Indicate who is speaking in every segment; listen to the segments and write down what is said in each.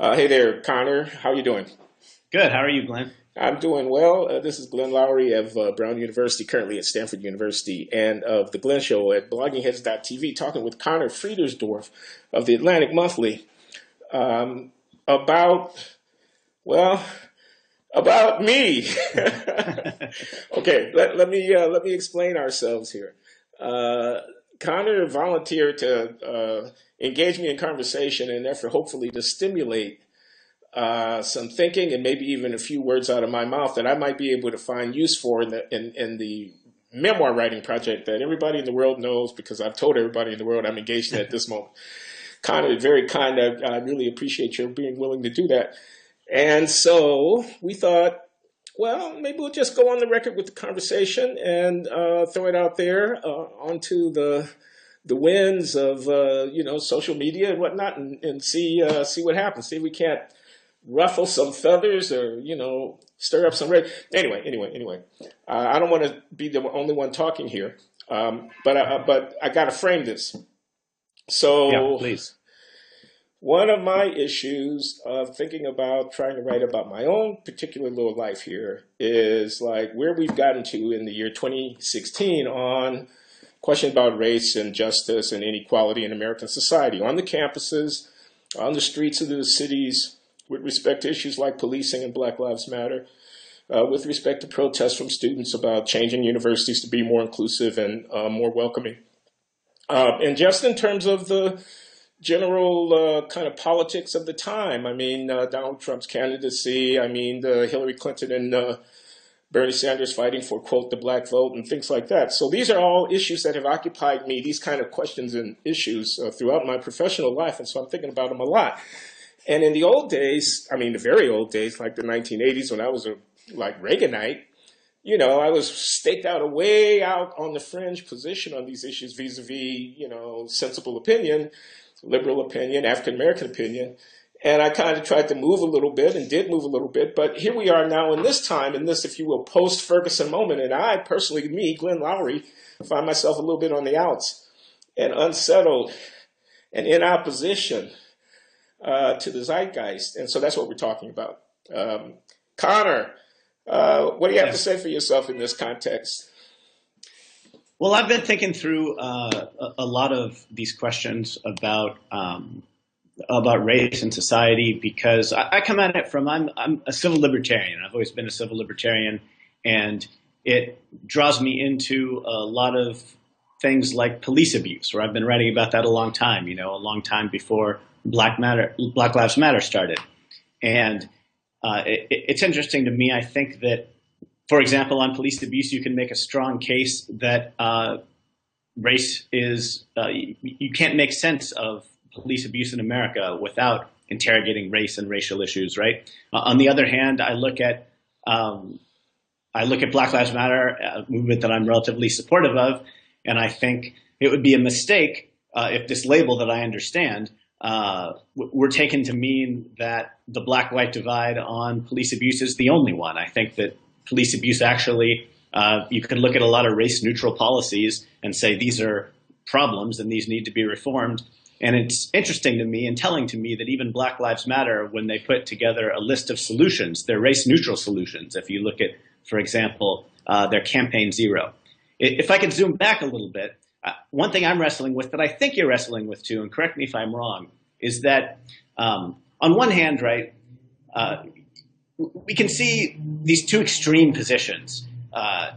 Speaker 1: Hey there, Connor. How you doing?
Speaker 2: Good. How are you, Glenn?
Speaker 1: I'm doing well. This is Glenn Loury of Brown University, currently at Stanford University, and of The Glenn Show at bloggingheads.tv, talking with Conor Friedersdorf of the Atlantic Monthly um, about, well, about me. Okay, let me explain ourselves here. Uh, Connor volunteered to engage me in conversation in an effort, hopefully, to stimulate some thinking and maybe even a few words out of my mouth that I might be able to find use for in the memoir writing project that everybody in the world knows because I've told everybody in the world I'm engaged in at this moment. Connor, very kind. I really appreciate your being willing to do that. And so we thought, well, maybe we'll just go on the record with the conversation and throw it out there onto the winds of social media and whatnot, and see what happens. See if we can't ruffle some feathers or stir up some red. Anyway, I don't want to be the only one talking here, but I got to frame this.
Speaker 2: Yeah,
Speaker 1: So
Speaker 2: please.
Speaker 1: one of my issues of thinking about trying to write about my own particular little life here is like where we've gotten to in the year 2016 on question about race and justice and inequality in American society on the campuses, on the streets of the cities, with respect to issues like policing and Black Lives Matter, with respect to protests from students about changing universities to be more inclusive and more welcoming. And just in terms of the general kind of politics of the time, I mean, Donald Trump's candidacy, I mean, the Hillary Clinton and Bernie Sanders fighting for, quote, the black vote and things like that. So these are all issues that have occupied me, these kind of questions and issues throughout my professional life. And so I'm thinking about them a lot. And in the old days, I mean, the very old days, like the 1980s when I was a Reaganite, I was staked out way out on the fringe position on these issues vis-a-vis, sensible opinion, liberal opinion, African-American opinion. And I kind of tried to move a little bit and did move a little bit. But here we are now in this time, in this, if you will, post-Ferguson moment. And I personally, me, Glenn Loury, find myself a little bit on the outs and unsettled and in opposition to the zeitgeist. And so that's what we're talking about. Connor, what do you have to
Speaker 2: Yes.
Speaker 1: say for yourself in this context?
Speaker 2: Well, I've been thinking through a lot of these questions about race and society because I come at it from I'm a civil libertarian. I've always been a civil libertarian, and it draws me into a lot of things like police abuse, where I've been writing about that a long time. A long time before Black Lives Matter started, and it's interesting to me. I think that, for example, on police abuse, you can make a strong case that race is you can't make sense of police abuse in America without interrogating race and racial issues, right? On the other hand, I look at Black Lives Matter, a movement that I'm relatively supportive of, and I think it would be a mistake if this label that I understand were taken to mean that the black-white divide on police abuse is the only one. I think that police abuse actually, you could look at a lot of race-neutral policies and say these are problems and these need to be reformed. And it's interesting to me and telling to me that even Black Lives Matter, when they put together a list of solutions, they're race-neutral solutions. If you look at, for example, their Campaign Zero. If I could zoom back a little bit, one thing I'm wrestling with that I think you're wrestling with too, and correct me if I'm wrong, is that on one hand, right, we can see these two extreme positions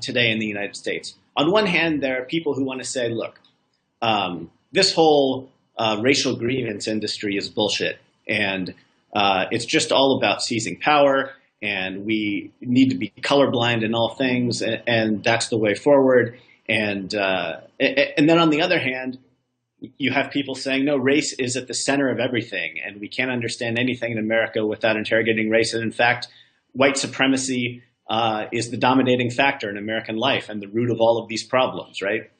Speaker 2: today in the United States. On one hand, there are people who want to say, look, this whole racial grievance industry is bullshit, and it's just all about seizing power, and we need to be colorblind in all things, and that's the way forward. And then on the other hand, you have people saying, no, race is at the center of everything, and we can't understand anything in America without interrogating race. And in fact, white supremacy is the dominating factor in American life and the root of all of these problems, right?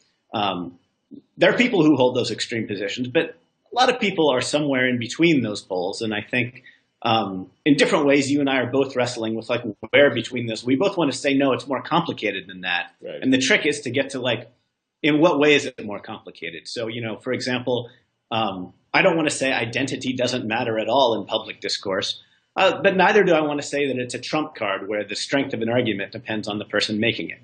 Speaker 2: There are people who hold those extreme positions, but a lot of people are somewhere in between those poles. And I think in different ways, you and I are both wrestling with like where between this. We both want to say, no, it's more complicated than that.
Speaker 1: Right.
Speaker 2: And the trick is to get to like, in what way is it more complicated? So, for example, I don't want to say identity doesn't matter at all in public discourse, but neither do I want to say that it's a trump card where the strength of an argument depends on the person making it.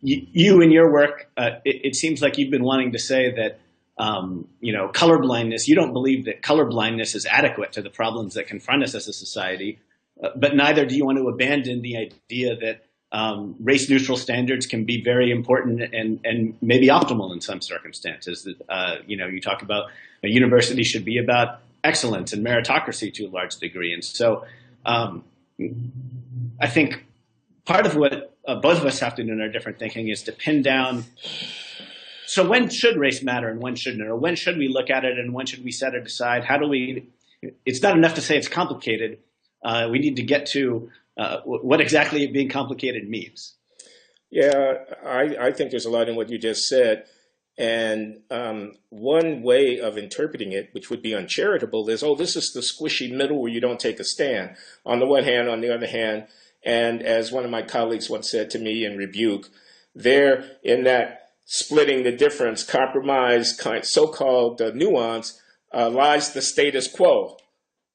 Speaker 2: You in your work, it seems like you've been wanting to say that, colorblindness, you don't believe that colorblindness is adequate to the problems that confront us as a society, but neither do you want to abandon the idea that race-neutral standards can be very important and maybe optimal in some circumstances. That you talk about a university should be about excellence and meritocracy to a large degree, and so I think part of what both of us have to do in our different thinking is to pin down. So when should race matter and when shouldn't it? Or when should we look at it and when should we set it aside? How do we? It's not enough to say it's complicated. We need to get to what exactly being complicated means.
Speaker 1: Yeah, I think there's a lot in what you just said. And one way of interpreting it, which would be uncharitable, is, oh, this is the squishy middle where you don't take a stand. On the one hand, on the other hand, and as one of my colleagues once said to me in rebuke, there in that splitting the difference, compromise, so-called nuance, lies the status quo.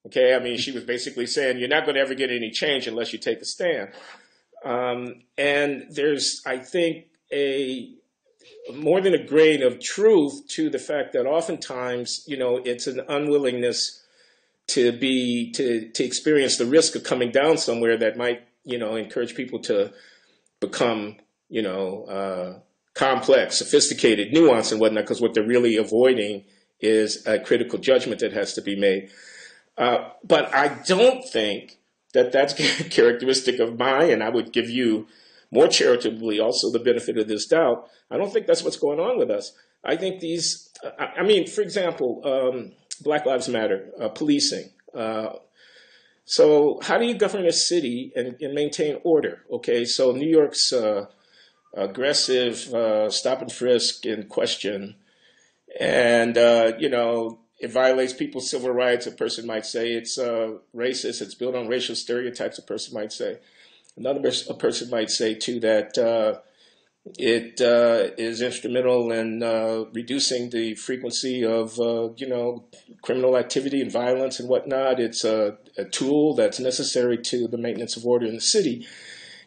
Speaker 1: Okay, I mean, she was basically saying you're not going to ever get any change unless you take a stand. And there's, I think, more than a grain of truth to the fact that oftentimes, it's an unwillingness to experience the risk of coming down somewhere that might, encourage people to become, complex, sophisticated, nuanced and whatnot, because what they're really avoiding is a critical judgment that has to be made. But I don't think that that's characteristic of mine, and I would give you more charitably also the benefit of this doubt. I don't think that's what's going on with us. I think for example, Black Lives Matter, policing. So how do you govern a city and maintain order? Okay, so New York's aggressive stop and frisk and question, and, it violates people's civil rights. A person might say it's racist. It's built on racial stereotypes, a person might say. A person might say, too, that it is instrumental in reducing the frequency of, criminal activity and violence and whatnot. It's a tool that's necessary to the maintenance of order in the city.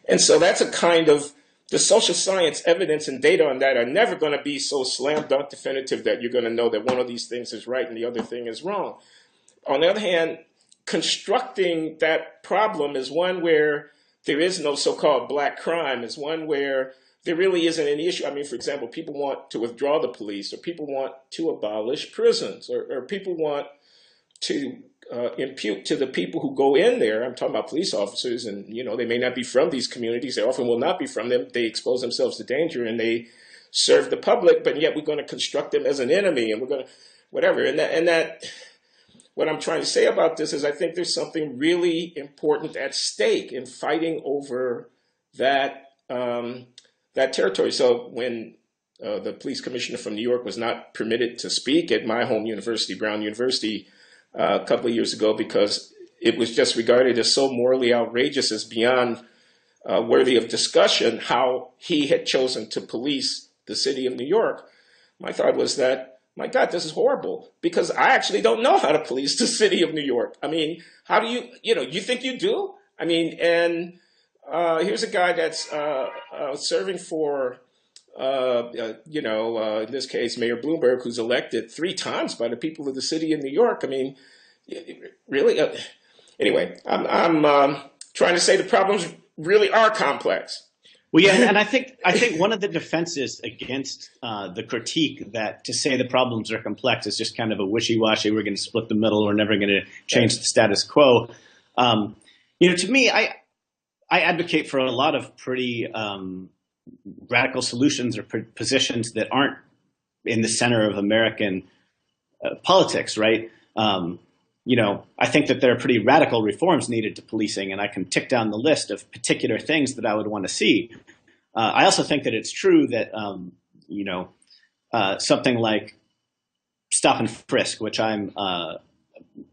Speaker 1: And so that's a kind of, the social science evidence and data on that are never going to be so slam dunk definitive that you're going to know that one of these things is right and the other thing is wrong. On the other hand, constructing that problem is one where there is no so-called black crime, is one where there really isn't any issue. I mean, for example, people want to withdraw the police, or people want to abolish prisons, or people want to impute to the people who go in there. I'm talking about police officers, and they may not be from these communities. They often will not be from them. They expose themselves to danger and they serve the public, but yet we're going to construct them as an enemy, and we're going to whatever. And that what I'm trying to say about this is I think there's something really important at stake in fighting over that that territory. So when the police commissioner from New York was not permitted to speak at my home university, Brown University, a couple of years ago, because it was just regarded as so morally outrageous as beyond worthy of discussion how he had chosen to police the city of New York. My thought was that, my God, this is horrible, because I actually don't know how to police the city of New York. I mean, how do you think you do? I mean, and here's a guy that's serving for, in this case, Mayor Bloomberg, who's elected 3 times by the people of the city of New York. I mean, really? Anyway, I'm trying to say the problems really are complex.
Speaker 2: Well, yeah, and I think one of the defenses against the critique that to say the problems are complex is just kind of a wishy-washy, we're going to split the middle, we're never going to change the status quo. To me, I advocate for a lot of pretty radical solutions or positions that aren't in the center of American politics, right? I think that there are pretty radical reforms needed to policing, and I can tick down the list of particular things that I would want to see. I also think that it's true that, something like stop and frisk, which I'm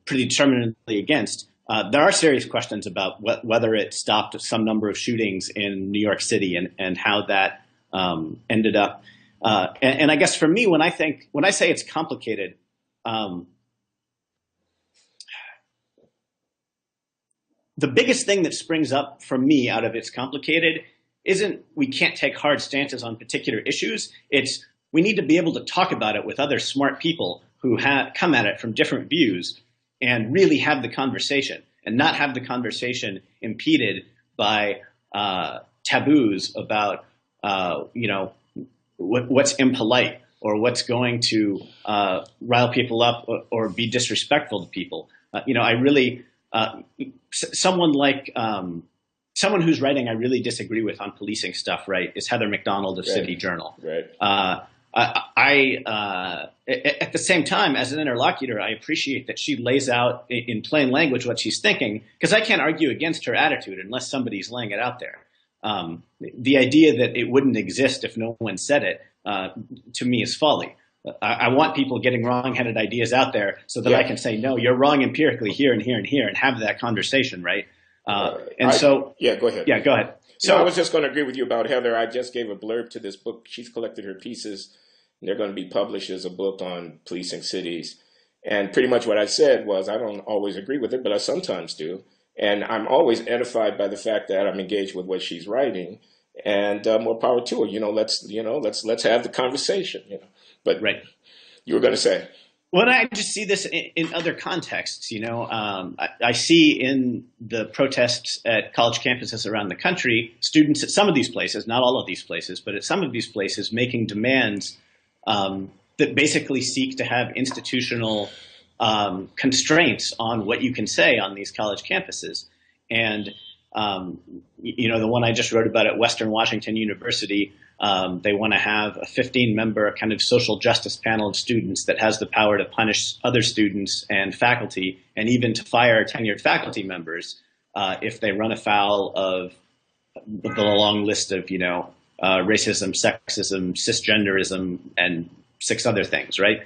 Speaker 2: pretty determinedly against, there are serious questions about whether it stopped some number of shootings in New York City and how that ended up. And I guess for me, when I say it's complicated, um, the biggest thing that springs up for me out of It's Complicated isn't we can't take hard stances on particular issues. It's we need to be able to talk about it with other smart people who come at it from different views and really have the conversation and not have the conversation impeded by taboos about, what's impolite or what's going to rile people up or be disrespectful to people. I really, someone like, someone whose writing I really disagree with on policing stuff, right, is Heather McDonald of City Journal.
Speaker 1: Right.
Speaker 2: At the same time, as an interlocutor, I appreciate that she lays out in plain language what she's thinking, because I can't argue against her attitude unless somebody's laying it out there. The idea that it wouldn't exist if no one said it, to me, is folly. I want people getting wrong-headed ideas out there so that I can say, no, you're wrong empirically here and here and here, and have that conversation, right?
Speaker 1: Go ahead.
Speaker 2: Yeah, go ahead.
Speaker 1: So I was just going to agree with you about Heather. I just gave a blurb to this book. She's collected her pieces. And they're going to be published as a book on policing cities. And pretty much what I said was I don't always agree with it, but I sometimes do. And I'm always edified by the fact that I'm engaged with what she's writing. And more power to her. Let's have the conversation. But
Speaker 2: right.
Speaker 1: You were going to say.
Speaker 2: Well, I just see this in other contexts. I see in the protests at college campuses around the country, students at some of these places, not all of these places, but at some of these places, making demands that basically seek to have institutional constraints on what you can say on these college campuses. And the one I just wrote about at Western Washington University, they want to have a 15-member kind of social justice panel of students that has the power to punish other students and faculty, and even to fire tenured faculty members if they run afoul of the long list of, racism, sexism, cisgenderism, and 6 other things, right?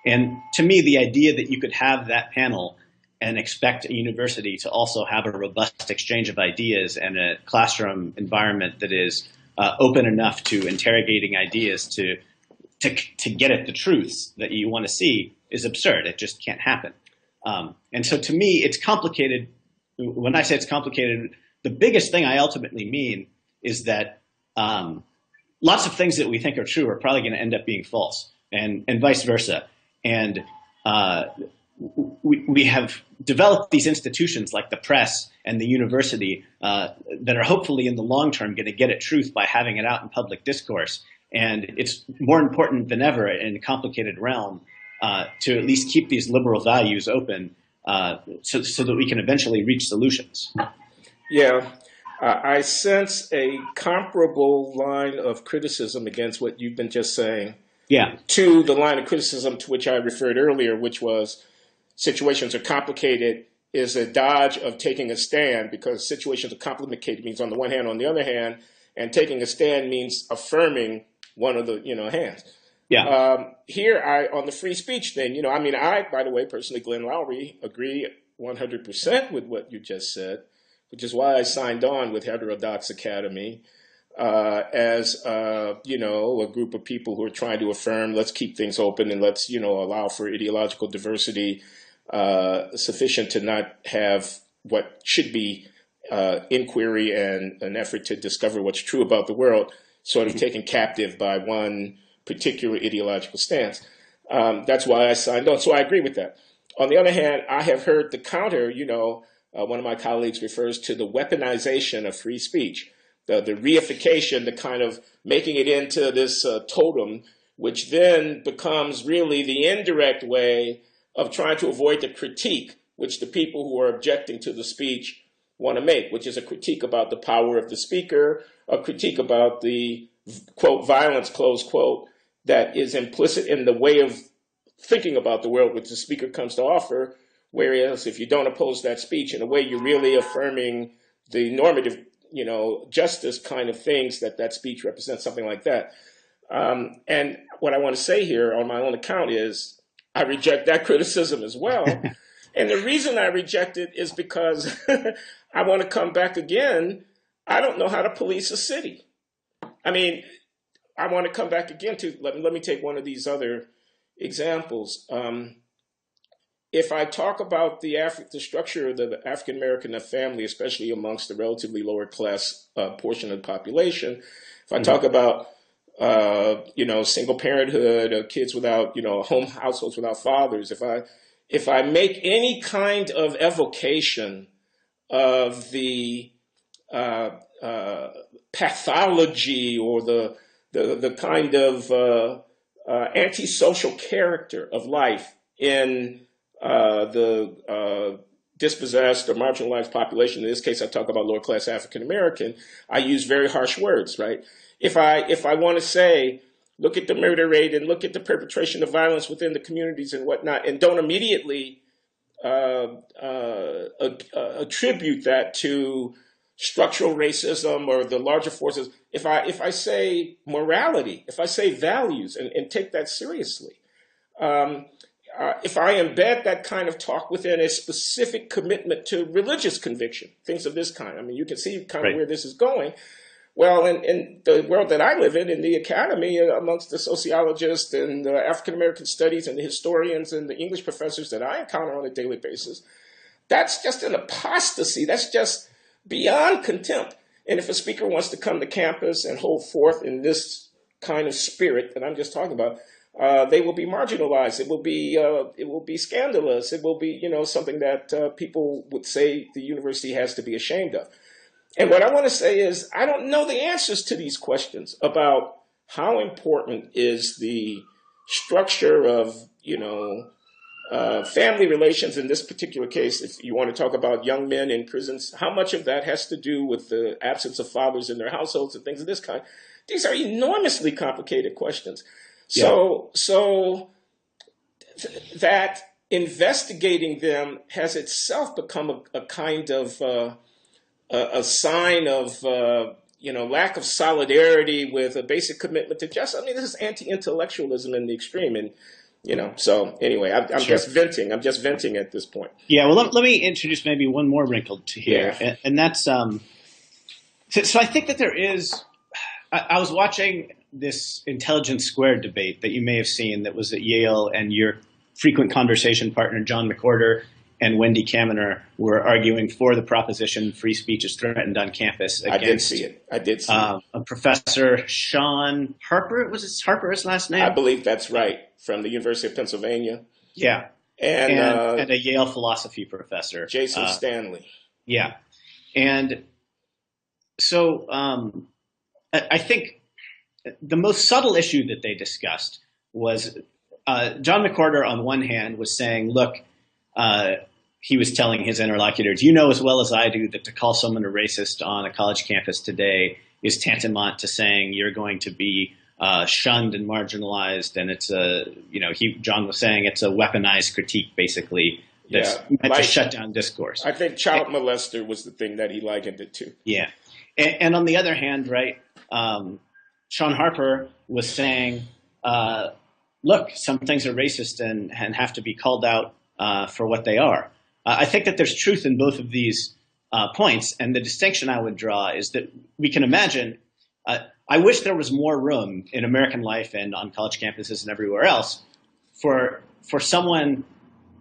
Speaker 2: And to me, the idea that you could have that panel and expect a university to also have a robust exchange of ideas and a classroom environment that is open enough to interrogating ideas to get at the truths that you want to see is absurd. It just can't happen. And so to me, it's complicated. When I say it's complicated, the biggest thing I ultimately mean is that lots of things that we think are true are probably going to end up being false, and vice versa. And we have developed these institutions like the press and the university that are hopefully in the long term going to get at truth by having it out in public discourse. And it's more important than ever in a complicated realm to at least keep these liberal values open so that we can eventually reach solutions.
Speaker 1: Yeah. I sense a comparable line of criticism against what you've been just saying to the line of criticism to which I referred earlier, which was situations are complicated is a dodge of taking a stand, because situations are complicated means on the one hand, on the other hand, and taking a stand means affirming one of the hands.
Speaker 2: Yeah.
Speaker 1: Here, on the free speech thing, I, by the way, personally, Glenn Loury, agree 100% with what you just said, which is why I signed on with Heterodox Academy as, a group of people who are trying to affirm, let's keep things open and let's, allow for ideological diversity sufficient to not have what should be inquiry and an effort to discover what's true about the world sort of taken captive by one particular ideological stance. That's why I signed on. So I agree with that. On the other hand, I have heard the counter, one of my colleagues refers to the weaponization of free speech, the reification, the kind of making it into this totem, which then becomes really the indirect way of trying to avoid the critique which the people who are objecting to the speech want to make, which is a critique about the power of the speaker, a critique about the, quote, violence, close quote, that is implicit in the way of thinking about the world which the speaker comes to offer. Whereas if you don't oppose that speech, in a way, you're really affirming the normative, justice kind of things that speech represents, something like that. And what I want to say here on my own account is I reject that criticism as well. And the reason I reject it is because I want to come back again. I don't know how to police a city. I mean, I want to come back again to, let me take one of these other examples. if I talk about the structure of the African American family, especially amongst the relatively lower class portion of the population, if I talk about single parenthood, kids without home households without fathers, if I make any kind of evocation of the pathology or the kind of antisocial character of life in the dispossessed or marginalized population. In this case, I talk about lower class African American. I use very harsh words, right? If I want to say, look at the murder rate and look at the perpetration of violence within the communities and whatnot, and don't immediately attribute that to structural racism or the larger forces. If I say morality, if I say values and take that seriously, if I embed that kind of talk within a specific commitment to religious conviction, things of this kind, I mean, you can see kind of where this is going. Well, in the world that I live in the academy, amongst the sociologists and the African American studies and the historians and the English professors that I encounter on a daily basis, that's just an apostasy. That's just beyond contempt. And if a speaker wants to come to campus and hold forth in this kind of spirit that I'm just talking about, they will be marginalized. It will be scandalous. It will be something that people would say the university has to be ashamed of. And what I want to say is, I don't know the answers to these questions about how important is the structure of, family relations in this particular case. If you want to talk about young men in prisons, how much of that has to do with the absence of fathers in their households and things of this kind? These are enormously complicated questions. So that investigating them has itself become a kind of a sign of lack of solidarity with a basic commitment to justice. I mean, this is anti-intellectualism in the extreme, and So anyway, I'm just venting. I'm just venting at this point.
Speaker 2: Yeah. Well, let me introduce maybe one more wrinkle to here, and that's so I think that there is. I was watching this Intelligence Squared debate that you may have seen that was at Yale, and your frequent conversation partner John McWhorter and Wendy Kaminer were arguing for the proposition free speech is threatened on campus against,
Speaker 1: I did see it.
Speaker 2: A professor, Sean Harper. Was it Harper his last name?
Speaker 1: I believe that's right, from the University of Pennsylvania.
Speaker 2: Yeah. And a Yale philosophy professor.
Speaker 1: Jason Stanley.
Speaker 2: Yeah. And so I think the most subtle issue that they discussed was John McWhorter on one hand was saying, look, he was telling his interlocutors, you know as well as I do that to call someone a racist on a college campus today is tantamount to saying you're going to be shunned and marginalized. And it's John was saying it's a weaponized critique, basically, that's meant to shut down discourse.
Speaker 1: I think child molester was the thing that he likened it to.
Speaker 2: Yeah. And on the other hand, right, Sean Harper was saying, look, some things are racist and have to be called out for what they are. I think that there's truth in both of these points, and the distinction I would draw is that we can imagine I wish there was more room in American life and on college campuses and everywhere else for someone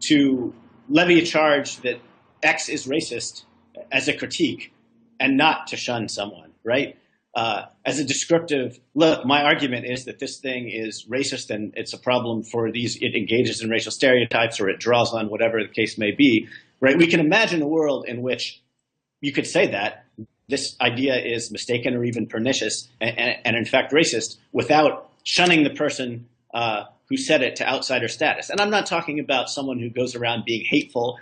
Speaker 2: to levy a charge that X is racist as a critique and not to shun someone, right? As a descriptive, look, my argument is that this thing is racist and it's a problem for these, it engages in racial stereotypes or it draws on whatever the case may be, right? We can imagine a world in which you could say that this idea is mistaken or even pernicious and in fact racist without shunning the person who said it to outsider status. And I'm not talking about someone who goes around being hateful,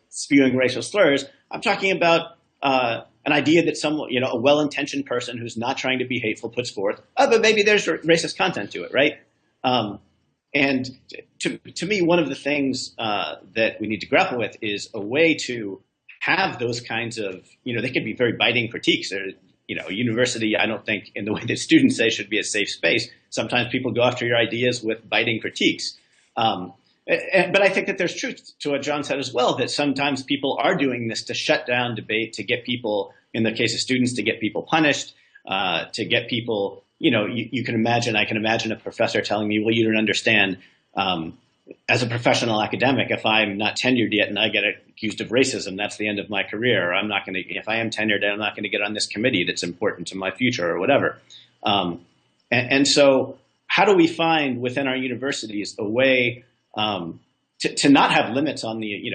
Speaker 2: spewing racial slurs. I'm talking about an idea that someone, a well-intentioned person who's not trying to be hateful puts forth, but maybe there's racist content to it, right? And to me, one of the things that we need to grapple with is a way to have those kinds of, they could be very biting critiques. Or, a university, I don't think in the way that students say should be a safe space. Sometimes people go after your ideas with biting critiques. But I think that there's truth to what John said as well, that sometimes people are doing this to shut down debate, to get people, in the case of students, to get people punished, to get people, I can imagine a professor telling me, well, you don't understand. as a professional academic, if I'm not tenured yet and I get accused of racism, that's the end of my career. Or I'm not going to, if I am tenured, I'm not going to get on this committee that's important to my future or whatever. And so how do we find within our universities a way to not have limits on the,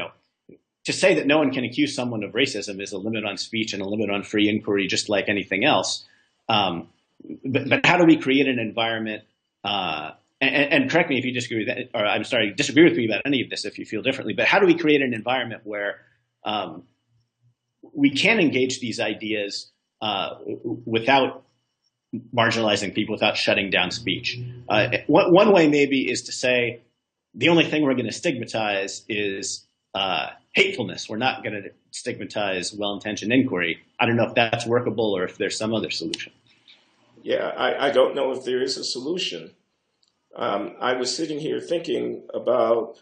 Speaker 2: to say that no one can accuse someone of racism is a limit on speech and a limit on free inquiry, just like anything else. But how do we create an environment, and correct me if you disagree with that, or I'm sorry, disagree with me about any of this if you feel differently, but how do we create an environment where we can engage these ideas without marginalizing people, without shutting down speech? One way maybe is to say the only thing we're going to stigmatize is hatefulness. We're not going to stigmatize well-intentioned inquiry. I don't know if that's workable or if there's some other solution.
Speaker 1: Yeah, I don't know if there is a solution. I was sitting here thinking about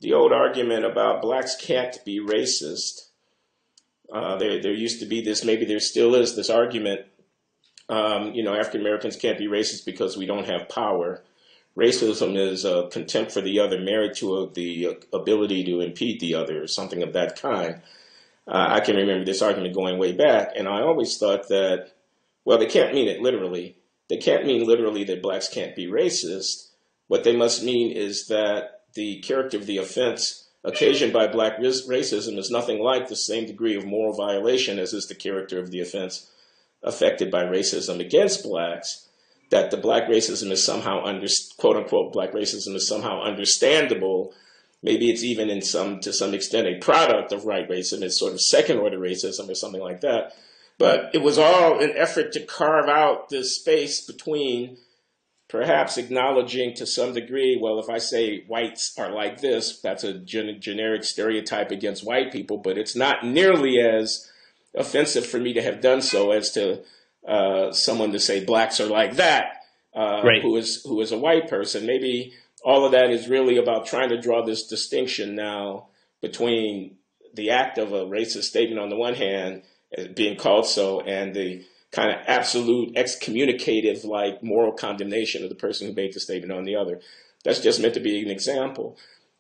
Speaker 1: the old argument about blacks can't be racist. There used to be this, maybe there still is this argument, African Americans can't be racist because we don't have power. Racism is contempt for the other married to the ability to impede the other, or something of that kind. I can remember this argument going way back, and I always thought that, well, they can't mean it literally. They can't mean literally that blacks can't be racist. What they must mean is that the character of the offense occasioned by black racism is nothing like the same degree of moral violation as is the character of the offense affected by racism against blacks. That the black racism is somehow, quote unquote, black racism is somehow understandable. Maybe it's even to some extent a product of white racism. It's sort of second order racism or something like that. But it was all an effort to carve out this space between perhaps acknowledging to some degree, well, if I say whites are like this, that's a generic stereotype against white people, but it's not nearly as offensive for me to have done so as to someone to say blacks are like that,
Speaker 2: Right.
Speaker 1: who is a white person. Maybe all of that is really about trying to draw this distinction now between the act of a racist statement on the one hand, being called so, and the kind of absolute excommunicative, like moral condemnation of the person who made the statement on the other. That's just meant to be an example.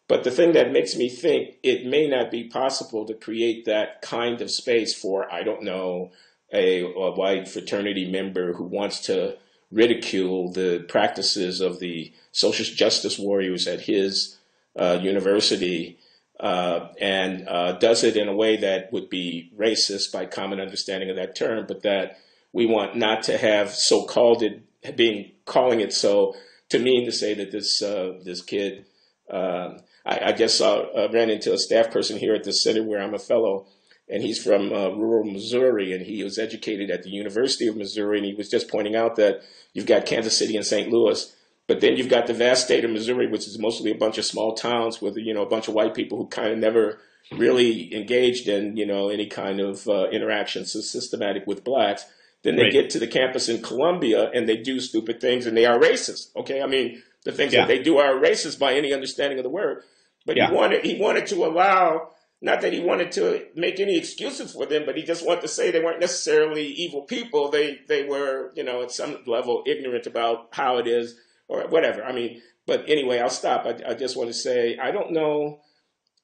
Speaker 1: But the thing that makes me think it may not be possible to create that kind of space for, I don't know, a white fraternity member who wants to ridicule the practices of the social justice warriors at his university, and does it in a way that would be racist by common understanding of that term, but that we want not to have so-called it, calling it so, to mean to say that this kid, I guess I ran into a staff person here at the center where I'm a fellow, and he's from rural Missouri, and he was educated at the University of Missouri, and he was just pointing out that you've got Kansas City and St. Louis, but then you've got the vast state of Missouri, which is mostly a bunch of small towns with, a bunch of white people who kind of never really engaged in, any kind of interaction so systematic with blacks. Then they get to the campus in Columbia and they do stupid things and they are racist. Okay, I mean, the things that they do are racist by any understanding of the word. But he wanted to allow, not that he wanted to make any excuses for them, but he just wanted to say they weren't necessarily evil people. They were, at some level ignorant about how it is or whatever. I mean, but anyway, I'll stop. I just want to say, I don't know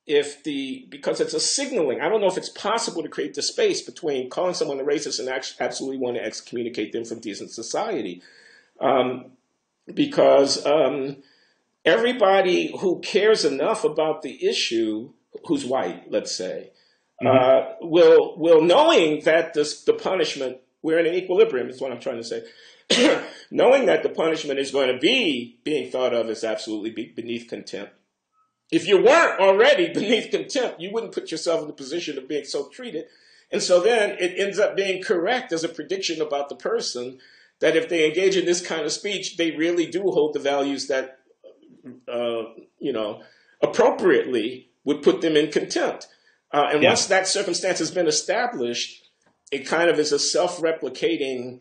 Speaker 1: because it's a signaling, I don't know if it's possible to create the space between calling someone a racist and absolutely want to excommunicate them from decent society. Because everybody who cares enough about the issue, who's white, let's say, will knowing that the punishment, we're in an equilibrium, is what I'm trying to say, knowing that the punishment is going to be being thought of as absolutely beneath contempt. If you weren't already beneath contempt, you wouldn't put yourself in the position of being so treated. And so then it ends up being correct as a prediction about the person that if they engage in this kind of speech, they really do hold the values that, appropriately would put them in contempt. Once that circumstance has been established, it kind of is a self-replicating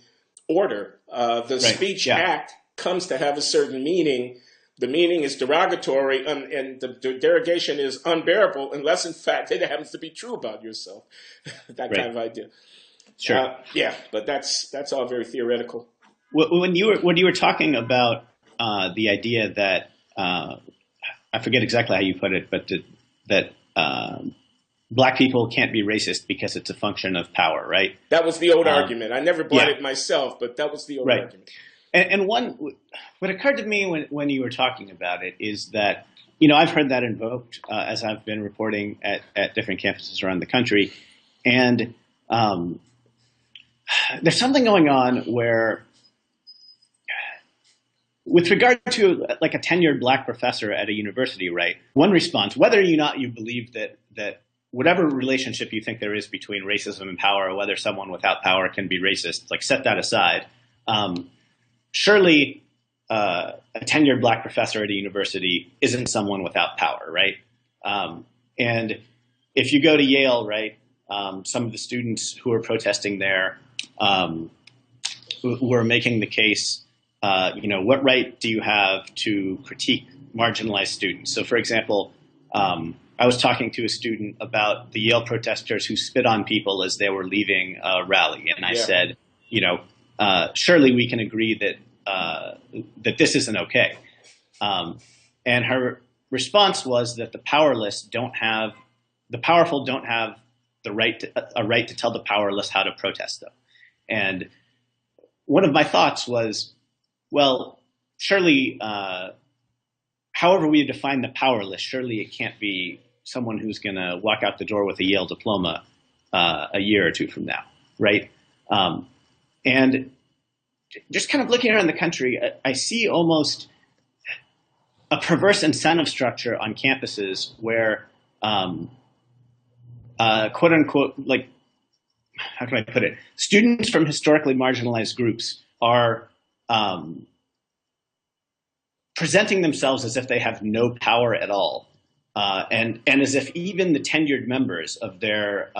Speaker 1: order. The speech act comes to have a certain meaning. The meaning is derogatory, and the derogation is unbearable unless, in fact, it happens to be true about yourself. That kind of idea.
Speaker 2: Sure.
Speaker 1: But that's all very theoretical.
Speaker 2: When you were talking about the idea that I forget exactly how you put it, but that black people can't be racist because it's a function of power, right?
Speaker 1: That was the old argument. I never bought
Speaker 2: Yeah,
Speaker 1: it myself, but that was the old
Speaker 2: right.
Speaker 1: argument.
Speaker 2: And what occurred to me when you were talking about it is that, I've heard that invoked as I've been reporting at different campuses around the country. And there's something going on where, with regard to like a tenured black professor at a university, right? One response, whether or not you believe that whatever relationship you think there is between racism and power, or whether someone without power can be racist, like set that aside. Surely a tenured black professor at a university isn't someone without power, right? And if you go to Yale, right, some of the students who are protesting there who are making the case, what right do you have to critique marginalized students? So, for example, I was talking to a student about the Yale protesters who spit on people as they were leaving a rally, and I said, surely we can agree that this isn't okay. And her response was that the powerful don't have a right to tell the powerless how to protest them. And one of my thoughts was, well, surely, however we define the powerless, surely it can't be someone who's going to walk out the door with a Yale diploma a year or two from now, right? And just kind of looking around the country, I see almost a perverse incentive structure on campuses where, quote unquote, like, how can I put it? Students from historically marginalized groups are presenting themselves as if they have no power at all, and as if even the tenured members of their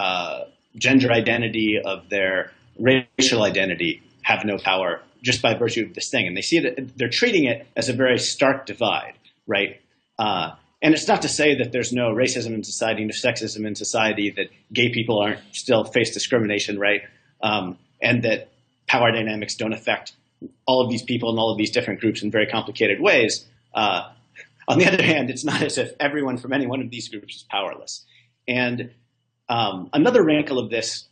Speaker 2: gender identity, of their racial identity, have no power just by virtue of this thing. And they see it, they're treating it as a very stark divide, right? And it's not to say that there's no racism in society, no sexism in society, that gay people aren't still face discrimination, right? And that power dynamics don't affect all of these people in all of these different groups in very complicated ways. On the other hand, it's not as if everyone from any one of these groups is powerless. And another wrinkle of this,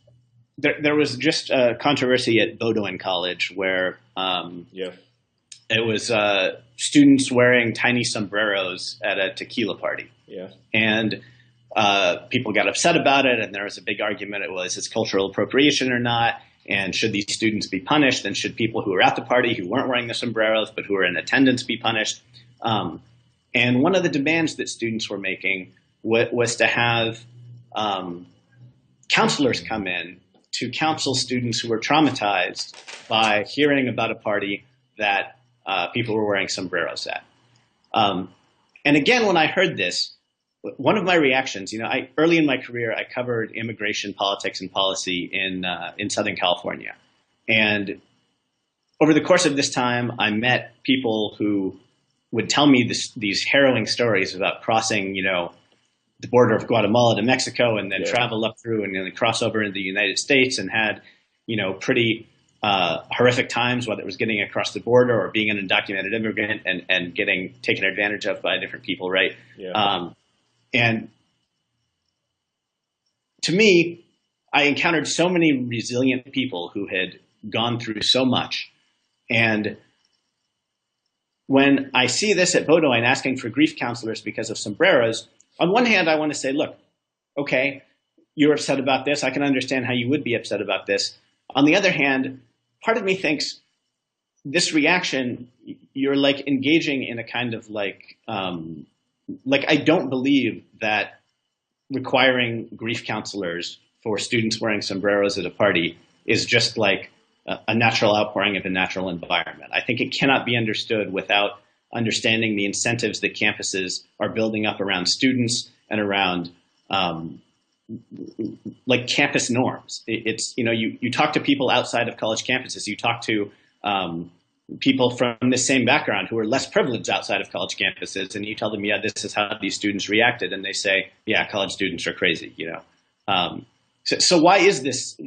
Speaker 2: there was just a controversy at Bowdoin College where it was students wearing tiny sombreros at a tequila party. Yeah. And people got upset about it, and there was a big argument. It was, is cultural appropriation or not? And should these students be punished? And should people who were at the party who weren't wearing the sombreros but who were in attendance be punished? And one of the demands that students were making was to have counselors come in to counsel students who were traumatized by hearing about a party that people were wearing sombreros at. And again, when I heard this, one of my reactions, early in my career, I covered immigration politics and policy in Southern California. And over the course of this time, I met people who would tell me these harrowing stories about crossing, the border of Guatemala to Mexico and then travel up through and then cross over into the United States and had, pretty horrific times, whether it was getting across the border or being an undocumented immigrant and getting taken advantage of by different people, right? Yeah. And to me, I encountered so many resilient people who had gone through so much. And when I see this at Bowdoin asking for grief counselors because of sombreros, on one hand, I want to say, look, okay, you're upset about this. I can understand how you would be upset about this. On the other hand, part of me thinks this reaction, you're like engaging in a kind of like I don't believe that requiring grief counselors for students wearing sombreros at a party is just like a natural outpouring of a natural environment. I think it cannot be understood without understanding the incentives that campuses are building up around students and around like campus norms. It's, you talk to people outside of college campuses, you talk to people from the same background who are less privileged outside of college campuses, and you tell them, yeah, this is how these students reacted, and they say, yeah, college students are crazy, So why is this,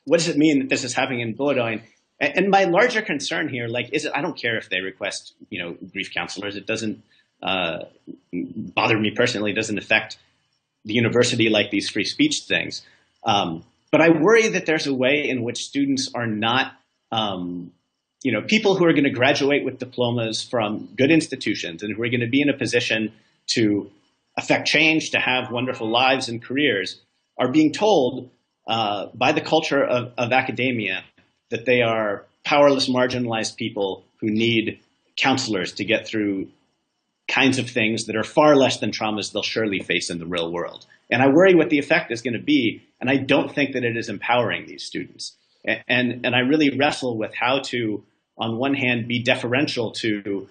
Speaker 2: what does it mean that this is happening in Bowdoin? And my larger concern here, I don't care if they request, grief counselors. It doesn't bothered me personally. It doesn't affect the university like these free speech things. But I worry that there's a way in which students are not, people who are going to graduate with diplomas from good institutions and who are going to be in a position to affect change, to have wonderful lives and careers, are being told by the culture of academia that they are powerless, marginalized people who need counselors to get through kinds of things that are far less than traumas they'll surely face in the real world. And I worry what the effect is going to be, and I don't think that it is empowering these students. And I really wrestle with how to, on one hand, be deferential to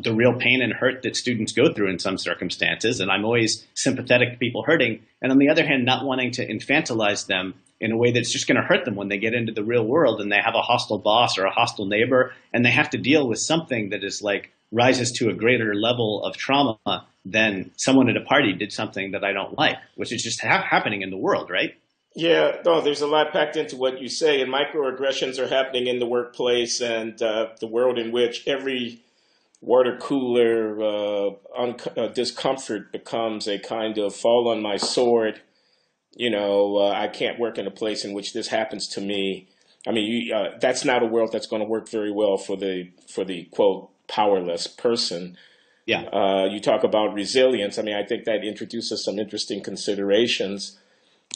Speaker 2: the real pain and hurt that students go through in some circumstances, and I'm always sympathetic to people hurting, and on the other hand, not wanting to infantilize them in a way that's just going to hurt them when they get into the real world and they have a hostile boss or a hostile neighbor, and they have to deal with something that is like rises to a greater level of trauma than someone at a party did something that I don't like, which is just happening in the world, right?
Speaker 1: Yeah, no, there's a lot packed into what you say, and microaggressions are happening in the workplace and the world in which every water cooler discomfort becomes a kind of fall on my sword. I can't work in a place in which this happens to me. I mean, that's not a world that's going to work very well for the quote powerless person.
Speaker 2: Yeah.
Speaker 1: You talk about resilience. I mean, I think that introduces some interesting considerations.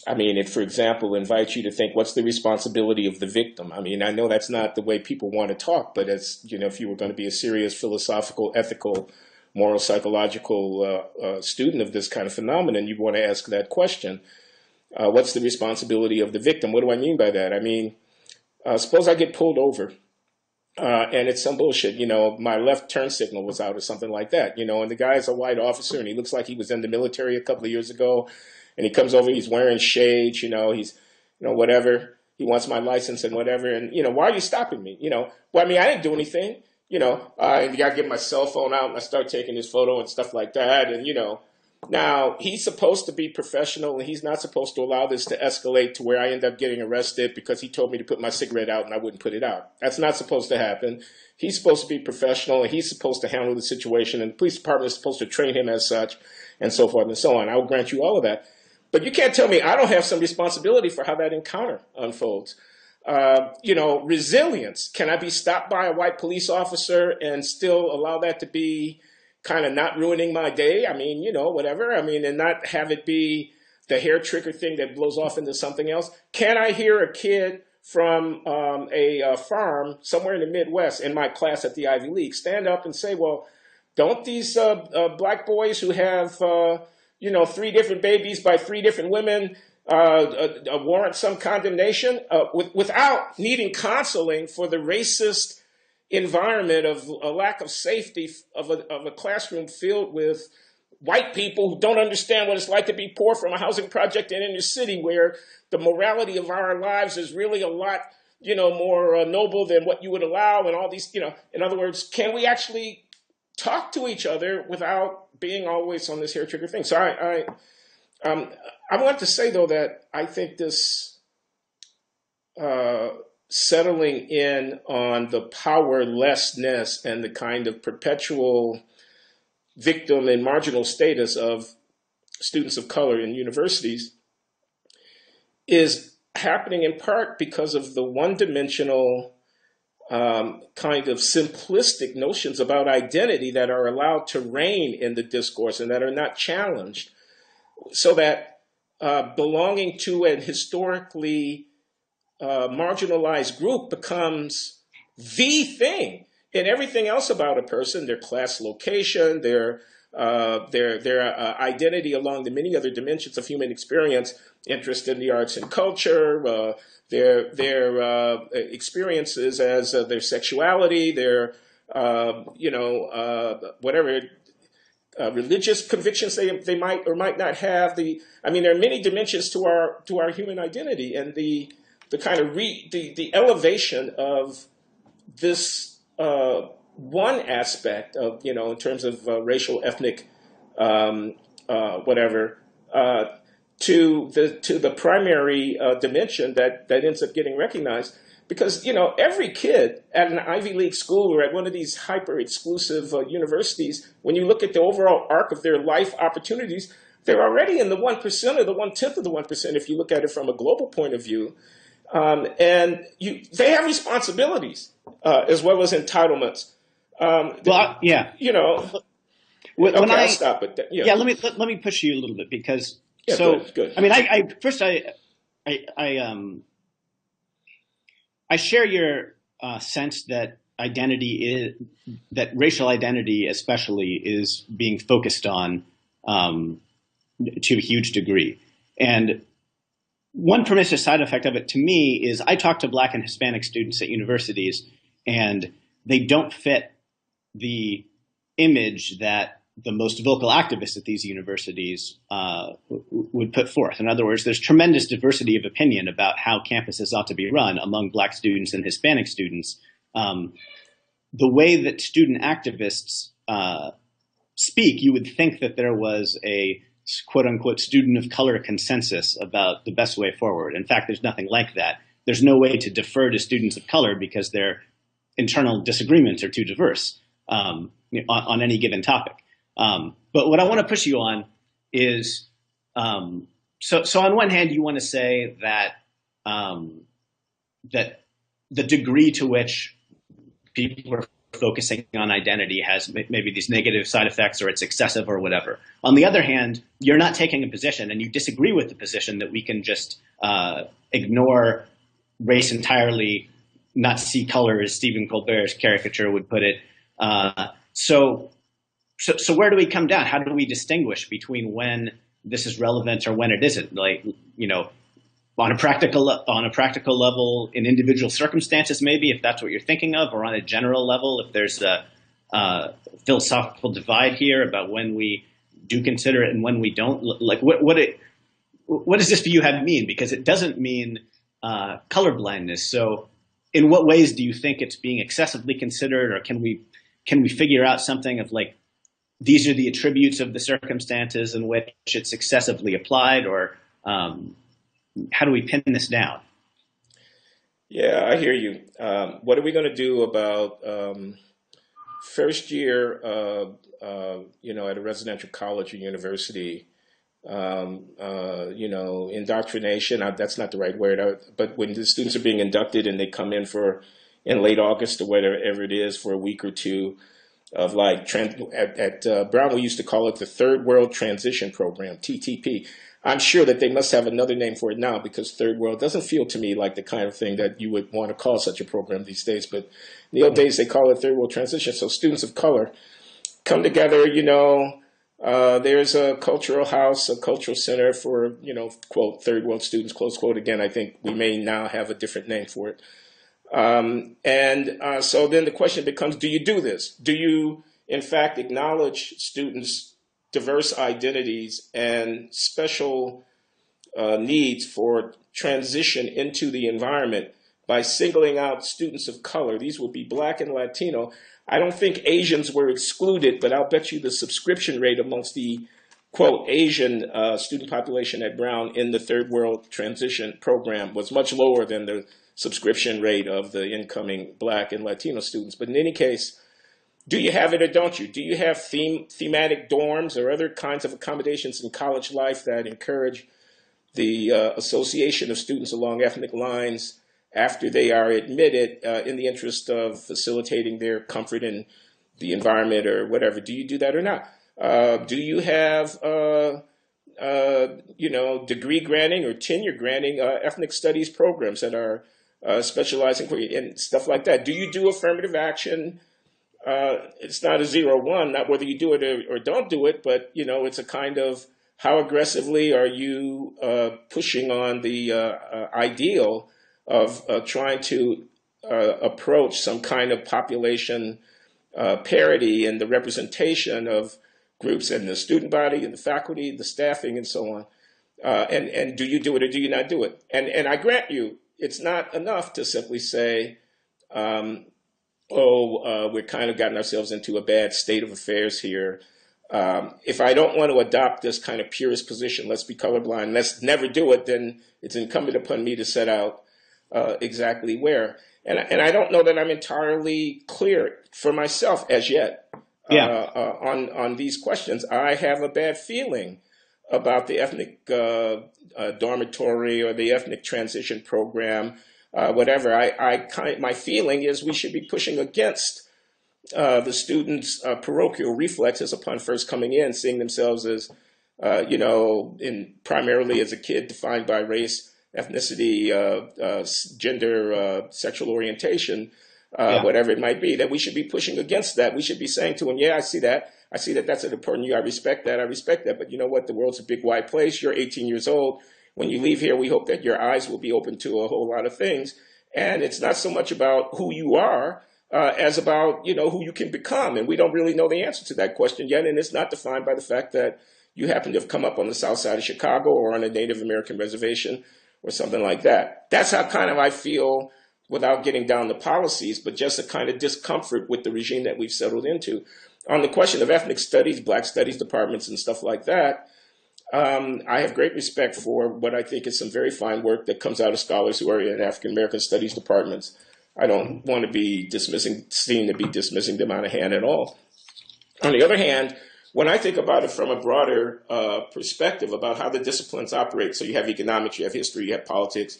Speaker 1: I mean, it, for example, invites you to think, what's the responsibility of the victim? I mean, I know that's not the way people want to talk, but it's, if you were going to be a serious philosophical, ethical, moral, psychological student of this kind of phenomenon, you want to ask that question. What's the responsibility of the victim? What do I mean by that? I mean, suppose I get pulled over and it's some bullshit. My left turn signal was out or something like that, and the guy's a white officer and he looks like he was in the military a couple of years ago. And he comes over, he's wearing shades, he's, whatever. He wants my license and whatever. And, why are you stopping me? Well, I mean, I didn't do anything, and I get my cell phone out and I start taking his photo and stuff like that. And, now he's supposed to be professional and he's not supposed to allow this to escalate to where I end up getting arrested because he told me to put my cigarette out and I wouldn't put it out. That's not supposed to happen. He's supposed to be professional and he's supposed to handle the situation, and the police department is supposed to train him as such, and so forth and so on. I will grant you all of that. But you can't tell me I don't have some responsibility for how that encounter unfolds. Resilience. Can I be stopped by a white police officer and still allow that to be kind of not ruining my day? I mean, whatever. I mean, and not have it be the hair trigger thing that blows off into something else. Can I hear a kid from a farm somewhere in the Midwest in my class at the Ivy League stand up and say, well, don't these black boys who have 3 different babies by 3 different women warrant some condemnation without needing counseling for the racist environment of a lack of safety of a classroom filled with white people who don't understand what it's like to be poor from a housing project in inner city where the morality of our lives is really a lot more noble than what you would allow, and all these, in other words, can we actually talk to each other without being always on this hair trigger thing? So I want to say, though, that I think this settling in on the powerlessness and the kind of perpetual victim and marginal status of students of color in universities is happening in part because of the one-dimensional kind of simplistic notions about identity that are allowed to reign in the discourse and that are not challenged, so that belonging to an historically marginalized group becomes the thing. And everything else about a person, their class location, their identity along the many other dimensions of human experience, interest in the arts and culture, their experiences as their sexuality, their whatever religious convictions they might or might not have. There are many dimensions to our human identity, and the kind of the elevation of this one aspect of in terms of racial, ethnic, whatever. To the primary dimension that ends up getting recognized, because every kid at an Ivy League school or at one of these hyper exclusive universities, when you look at the overall arc of their life opportunities, they're already in the 1% or the 1/10 of the 1% if you look at it from a global point of view. And they have responsibilities as well as entitlements.
Speaker 2: Yeah.
Speaker 1: Okay, I'll stop. But
Speaker 2: yeah, let me push you a little bit because
Speaker 1: good.
Speaker 2: I mean, I share your sense that that racial identity especially is being focused on to a huge degree. And one pernicious side effect of it to me is I talk to Black and Hispanic students at universities, and they don't fit the image that the most vocal activists at these universities would put forth. In other words, there's tremendous diversity of opinion about how campuses ought to be run among Black students and Hispanic students. The way that student activists speak, you would think that there was a quote unquote student of color consensus about the best way forward. In fact, there's nothing like that. There's no way to defer to students of color because their internal disagreements are too diverse on any given topic. But what I want to push you on is, so on one hand, you want to say that that the degree to which people are focusing on identity has maybe these negative side effects, or it's excessive or whatever. On the other hand, you're not taking a position, and you disagree with the position that we can just ignore race entirely, not see color, as Stephen Colbert's caricature would put it. So where do we come down? How do we distinguish between when this is relevant or when it isn't? Like, on a practical level, in individual circumstances, maybe, if that's what you're thinking of, or on a general level, if there's a philosophical divide here about when we do consider it and when we don't. Like, what does this for you have mean? Because it doesn't mean colorblindness. So, in what ways do you think it's being excessively considered, or can we figure out something of like, these are the attributes of the circumstances in which it's excessively applied, or how do we pin this down?
Speaker 1: Yeah, I hear you. What are we going to do about first year, at a residential college or university, indoctrination? That's not the right word, but when the students are being inducted and they come in in late August or whatever it is for a week or two of like, at Brown, we used to call it the Third World Transition Program, TTP. I'm sure that they must have another name for it now, because third world doesn't feel to me like the kind of thing that you would want to call such a program these days. But in the old days, they call it third world transition. So students of color come together, there's a cultural house, a cultural center for, quote, third world students, close quote. Again, I think we may now have a different name for it. So then the question becomes, do you do this? Do you, in fact, acknowledge students' diverse identities and special needs for transition into the environment by singling out students of color? These will be Black and Latino. I don't think Asians were excluded, but I'll bet you the subscription rate amongst the, quote, Asian student population at Brown in the Third World Transition Program was much lower than the subscription rate of the incoming Black and Latino students. But in any case, do you have it or don't you? Do you have thematic dorms or other kinds of accommodations in college life that encourage the association of students along ethnic lines after they are admitted in the interest of facilitating their comfort in the environment or whatever? Do you do that or not? Do you have, degree granting or tenure granting ethnic studies programs that are specializing in stuff like that? Do you do affirmative action? It's not a 0-1, not whether you do it or don't do it, but it's a kind of how aggressively are you pushing on the ideal of trying to approach some kind of population parity in the representation of groups in the student body and the faculty, the staffing, and so on. And do you do it or do you not do it? And I grant you, it's not enough to simply say, we're kind of gotten ourselves into a bad state of affairs here. If I don't want to adopt this kind of purist position, let's be colorblind, let's never do it, then it's incumbent upon me to set out exactly where. And I don't know that I'm entirely clear for myself as yet
Speaker 2: Yeah.
Speaker 1: on these questions. I have a bad feeling about the ethnic dormitory or the ethnic transition program, whatever. My feeling is we should be pushing against the students' parochial reflexes upon first coming in, seeing themselves as, in primarily as a kid defined by race, ethnicity, gender, sexual orientation,
Speaker 2: Yeah.
Speaker 1: whatever it might be, that we should be pushing against that. We should be saying to them, yeah, I see that. I see that that's an important you. I respect that. I respect that. But you know what? The world's a big wide place. You're 18 years old. When you leave here, we hope that your eyes will be open to a whole lot of things. And it's not so much about who you are as about who you can become, and we don't really know the answer to that question yet. And it's not defined by the fact that you happen to have come up on the south side of Chicago or on a Native American reservation or something like that. That's how kind of I feel, without getting down the policies, but just a kind of discomfort with the regime that we've settled into. On the question of ethnic studies, black studies departments, and stuff like that, I have great respect for what I think is some very fine work that comes out of scholars who are in African American studies departments. I don't want to be seem to be dismissing them out of hand at all. On the other hand, when I think about it from a broader perspective about how the disciplines operate, so you have economics, you have history, you have politics,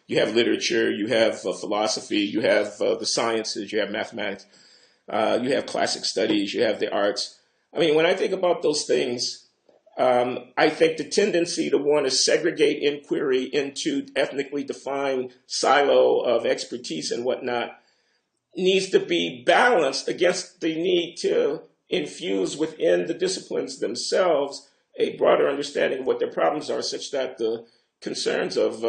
Speaker 1: you have literature, you have philosophy, you have the sciences, you have mathematics, you have classic studies, you have the arts. I mean, when I think about those things, I think the tendency to want to segregate inquiry into ethnically defined silo of expertise and whatnot needs to be balanced against the need to infuse within the disciplines themselves a broader understanding of what their problems are, such that the concerns of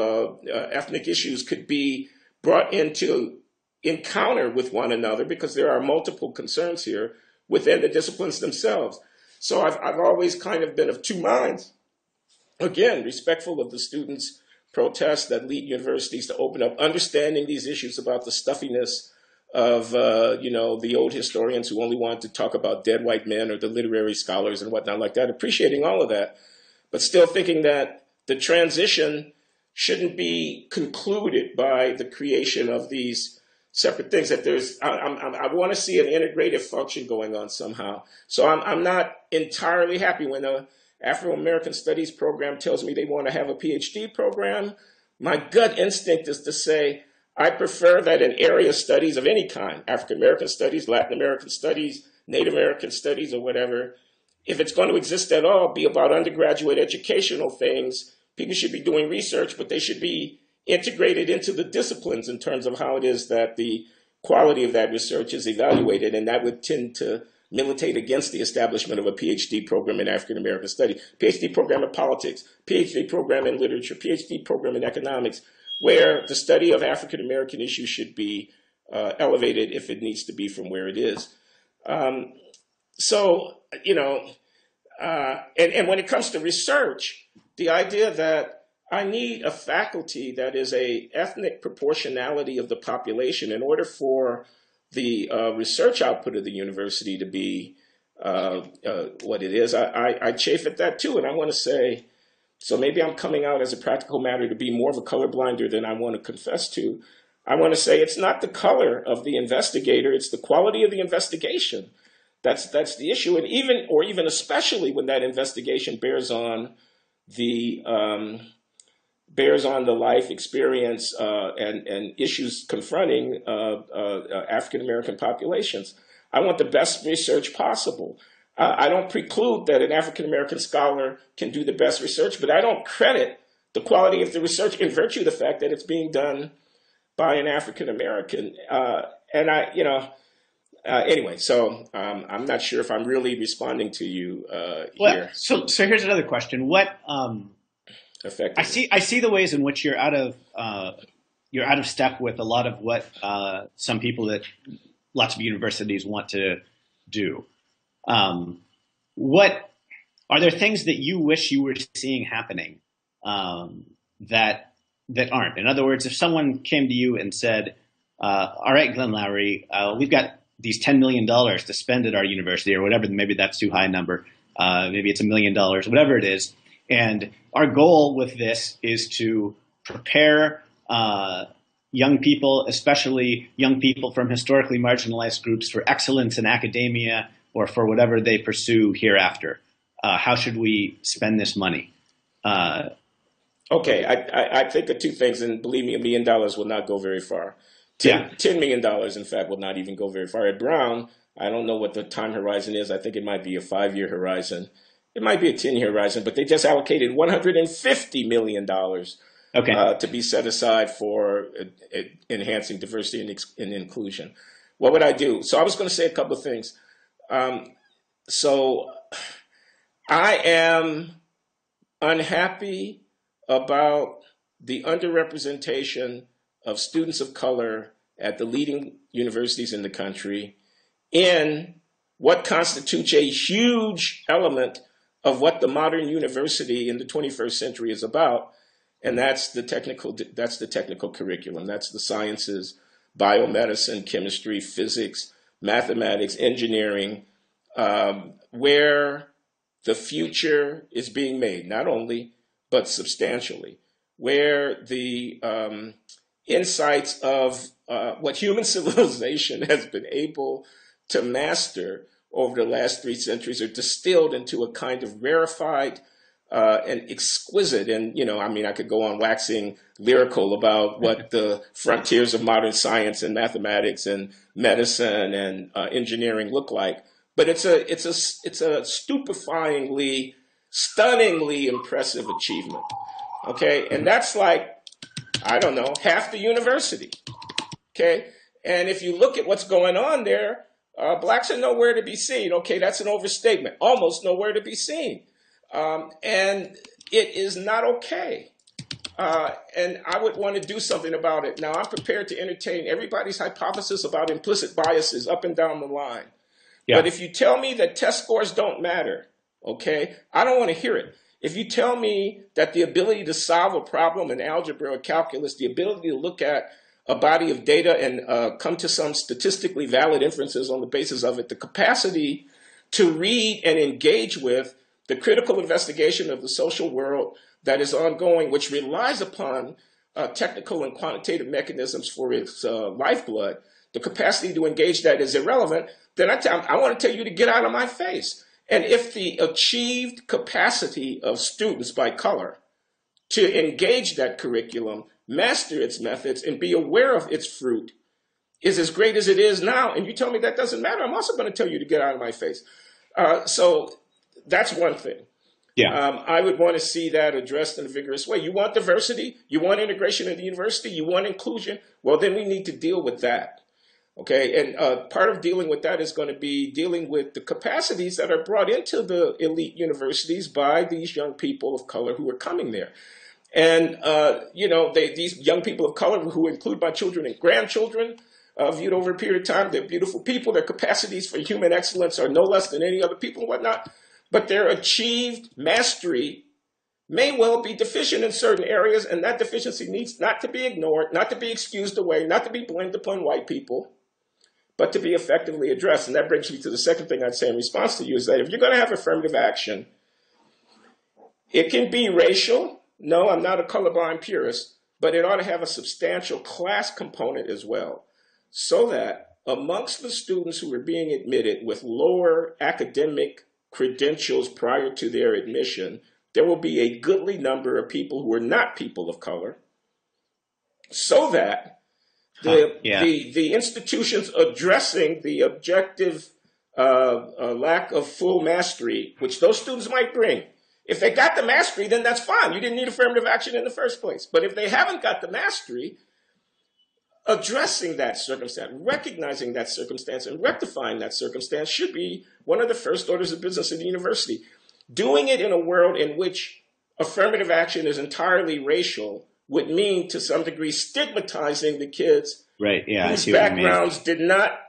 Speaker 1: ethnic issues could be brought into encounter with one another, because there are multiple concerns here within the disciplines themselves. So I've always kind of been of two minds. Again, respectful of the students' protests that lead universities to open up, understanding these issues about the stuffiness of the old historians who only want to talk about dead white men, or the literary scholars and whatnot like that, appreciating all of that, but still thinking that the transition shouldn't be concluded by the creation of these separate things. That I want to see an integrative function going on somehow. So I'm not entirely happy when the Afro-American Studies program tells me they want to have a PhD program. My gut instinct is to say, I prefer that in area studies of any kind, African American studies, Latin American studies, Native American studies, or whatever, if it's going to exist at all, be about undergraduate educational things. People should be doing research, but they should be integrated into the disciplines in terms of how it is that the quality of that research is evaluated. And that would tend to militate against the establishment of a PhD program in African American studies, PhD program in politics, PhD program in literature, PhD program in economics, where the study of African American issues should be elevated if it needs to be from where it is. And when it comes to research, the idea that I need a faculty that is a ethnic proportionality of the population in order for the research output of the university to be what it is, I chafe at that too. And I want to say, so maybe I'm coming out as a practical matter to be more of a colorblinder than I want to confess to. I want to say it's not the color of the investigator, it's the quality of the investigation. That's the issue. And even especially when that investigation bears on the life experience and issues confronting African American populations. I want the best research possible. I don't preclude that an African American scholar can do the best research, but I don't credit the quality of the research in virtue of the fact that it's being done by an African American. Anyway, so I'm not sure if I'm really responding to you here.
Speaker 2: So here's another question. What
Speaker 1: Effectively.
Speaker 2: I see the ways in which you're out of step with a lot of what some people at lots of universities want to do. What are there things that you wish you were seeing happening that aren't? In other words, if someone came to you and said, "All right, Glenn Loury, we've got these $10 million to spend at our university," or whatever, maybe that's too high a number. Maybe it's $1 million, whatever it is. And our goal with this is to prepare young people, especially young people from historically marginalized groups, for excellence in academia or for whatever they pursue hereafter? How should we spend this money?
Speaker 1: Okay, I think of two things, and believe me, $1 million will not go very far.
Speaker 2: Yeah.
Speaker 1: $10 million, in fact, will not even go very far. At Brown, I don't know what the time horizon is. I think it might be a 5-year horizon. It might be a 10-year horizon, but they just allocated $150 million
Speaker 2: Okay.
Speaker 1: to be set aside for enhancing diversity and inclusion. What would I do? So I was going to say a couple of things. So I am unhappy about the underrepresentation of students of color at the leading universities in the country in what constitutes a huge element of what the modern university in the 21st century is about, and that's the technical curriculum. That's the sciences, biomedicine, chemistry, physics, mathematics, engineering, where the future is being made, not only, but substantially, where the insights of what human civilization has been able to master over the last 3 centuries are distilled into a kind of rarefied and exquisite. And, I could go on waxing lyrical about what the frontiers of modern science and mathematics and medicine and engineering look like. But it's a stupefyingly, stunningly impressive achievement. Okay, and that's like, I don't know, half the university. Okay, and if you look at what's going on there, blacks are nowhere to be seen. Okay, that's an overstatement. Almost nowhere to be seen, and it is not okay. And I would want to do something about it. Now, I'm prepared to entertain everybody's hypothesis about implicit biases up and down the line.
Speaker 2: Yeah.
Speaker 1: But if you tell me that test scores don't matter, okay, I don't want to hear it. If you tell me that the ability to solve a problem in algebra or calculus, the ability to look at a body of data and come to some statistically valid inferences on the basis of it, the capacity to read and engage with the critical investigation of the social world that is ongoing, which relies upon technical and quantitative mechanisms for its lifeblood, the capacity to engage that is irrelevant, then I want to tell you to get out of my face. And if the achieved capacity of students by color to engage that curriculum, master its methods, and be aware of its fruit is as great as it is now, and you tell me that doesn't matter, I'm also going to tell you to get out of my face. So that's one thing.
Speaker 2: Yeah.
Speaker 1: I would want to see that addressed in a vigorous way. You want diversity? You want integration in the university? You want inclusion? Well, then we need to deal with that. Okay, and part of dealing with that is going to be dealing with the capacities that are brought into the elite universities by these young people of color who are coming there. And, these young people of color who include my children and grandchildren, viewed over a period of time, they're beautiful people. Their capacities for human excellence are no less than any other people and whatnot. But their achieved mastery may well be deficient in certain areas, and that deficiency needs not to be ignored, not to be excused away, not to be blamed upon white people, but to be effectively addressed. And that brings me to the second thing I'd say in response to you is that if you're going to have affirmative action, it can be racial. No, I'm not a colorblind purist, but it ought to have a substantial class component as well, so that amongst the students who are being admitted with lower academic credentials prior to their admission, there will be a goodly number of people who are not people of color, so that the institutions addressing the objective lack of full mastery, which those students might bring. If they got the mastery, then that's fine. You didn't need affirmative action in the first place. But if they haven't got the mastery, addressing that circumstance, recognizing that circumstance, and rectifying that circumstance should be one of the first orders of business in the university. Doing it in a world in which affirmative action is entirely racial would mean, to some degree, stigmatizing the kids whose backgrounds did not,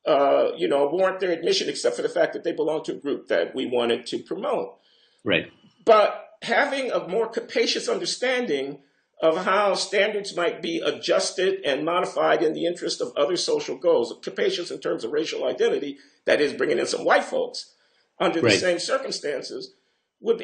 Speaker 1: warrant their admission, except for the fact that they belong to a group that we wanted to promote.
Speaker 2: Right.
Speaker 1: But having a more capacious understanding of how standards might be adjusted and modified in the interest of other social goals, capacious in terms of racial identity, that is, bringing in some white folks under the same circumstances, would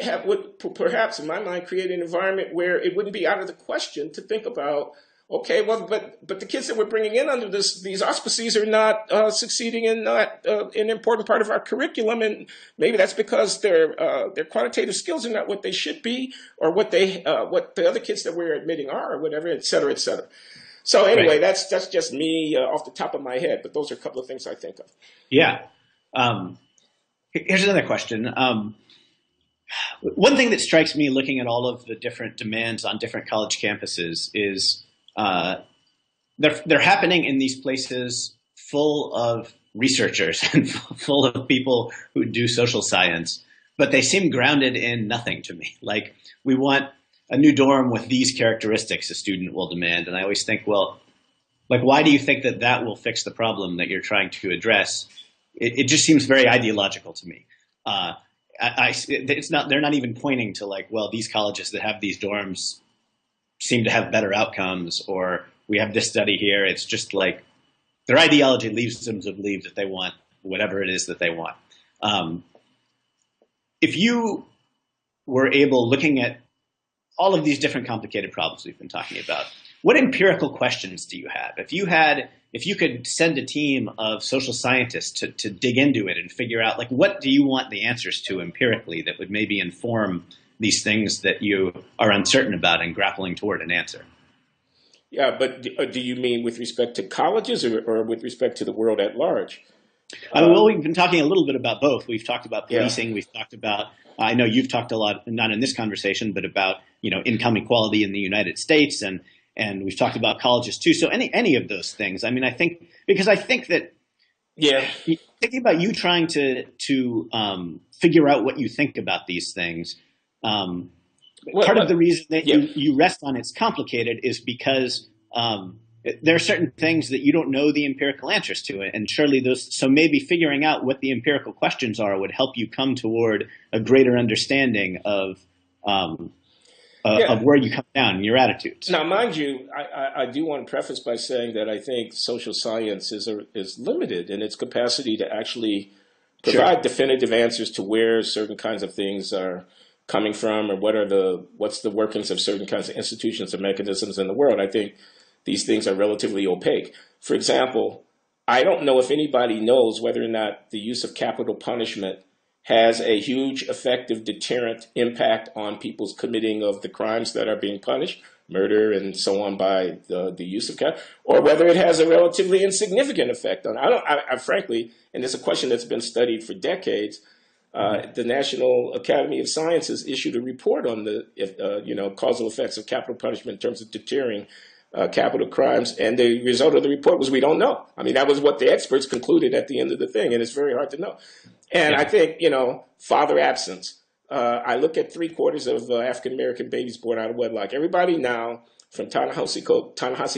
Speaker 1: perhaps, in my mind, create an environment where it wouldn't be out of the question to think about Okay, well, but the kids that we're bringing in under these auspices are not succeeding in not an important part of our curriculum, and maybe that's because their quantitative skills are not what they should be, or what the other kids that we're admitting are, or whatever, et cetera, et cetera. So anyway,
Speaker 2: Right.
Speaker 1: that's just me off the top of my head, but those are a couple of things I think of.
Speaker 2: Yeah. Um, Here's another question. One thing that strikes me looking at all of the different demands on different college campuses is uh, they're happening in these places full of researchers and full of people who do social science, but they seem grounded in nothing to me. Like, we want a new dorm with these characteristics a student will demand. And I always think, well, like, why do you think that that will fix the problem that you're trying to address? It just seems very ideological to me. It's not, they're not even pointing to like, well, these colleges that have these dorms seem to have better outcomes, or we have this study here. It's just like their ideology leads them to believe that they want whatever it is that they want. Um, if you were able, looking at all of these different complicated problems we've been talking about, what empirical questions do you have? If you could send a team of social scientists to dig into it and figure out, like, what do you want the answers to empirically that would maybe inform these things that you are uncertain about and grappling toward an answer?
Speaker 1: Yeah, but do you mean with respect to colleges, or with respect to the world at large?
Speaker 2: Well,
Speaker 1: Um,
Speaker 2: we've been talking a little bit about both. We've talked about
Speaker 1: yeah.
Speaker 2: policing. We've talked about, I know you've talked a lot, not in this conversation, but about, income equality in the United States, and we've talked about colleges too. So any of those things. I mean, I think, because I think that
Speaker 1: Yeah.
Speaker 2: thinking about you trying to figure out what you think about these things, um, part of the reason that
Speaker 1: Yeah.
Speaker 2: you rest on it's complicated is because there are certain things that you don't know the empirical answers to, and surely so maybe figuring out what the empirical questions are would help you come toward a greater understanding um,
Speaker 1: Yeah.
Speaker 2: of where you come down in your attitudes.
Speaker 1: Now, mind you, I do want to preface by saying that I think social science is limited in its capacity to actually
Speaker 2: Sure.
Speaker 1: provide definitive answers to where certain kinds of things are coming from, or what's the workings of certain kinds of institutions and mechanisms in the world. I think these things are relatively opaque. For example, I don't know if anybody knows whether or not the use of capital punishment has a huge effective deterrent impact on people's committing of the crimes that are being punished, murder and so on, by the use of capital, or whether it has a relatively insignificant effect on. I frankly, and it's a question that's been studied for decades. The National Academy of Sciences issued a report on the causal effects of capital punishment in terms of deterring capital crimes, and the result of the report was we don't know. I mean, that was what the experts concluded at the end of the thing, and it's very hard to know. And I
Speaker 2: Yeah.
Speaker 1: think, father absence. I look at 3/4 of African American babies born out of wedlock. Everybody now, from Ta-Nehisi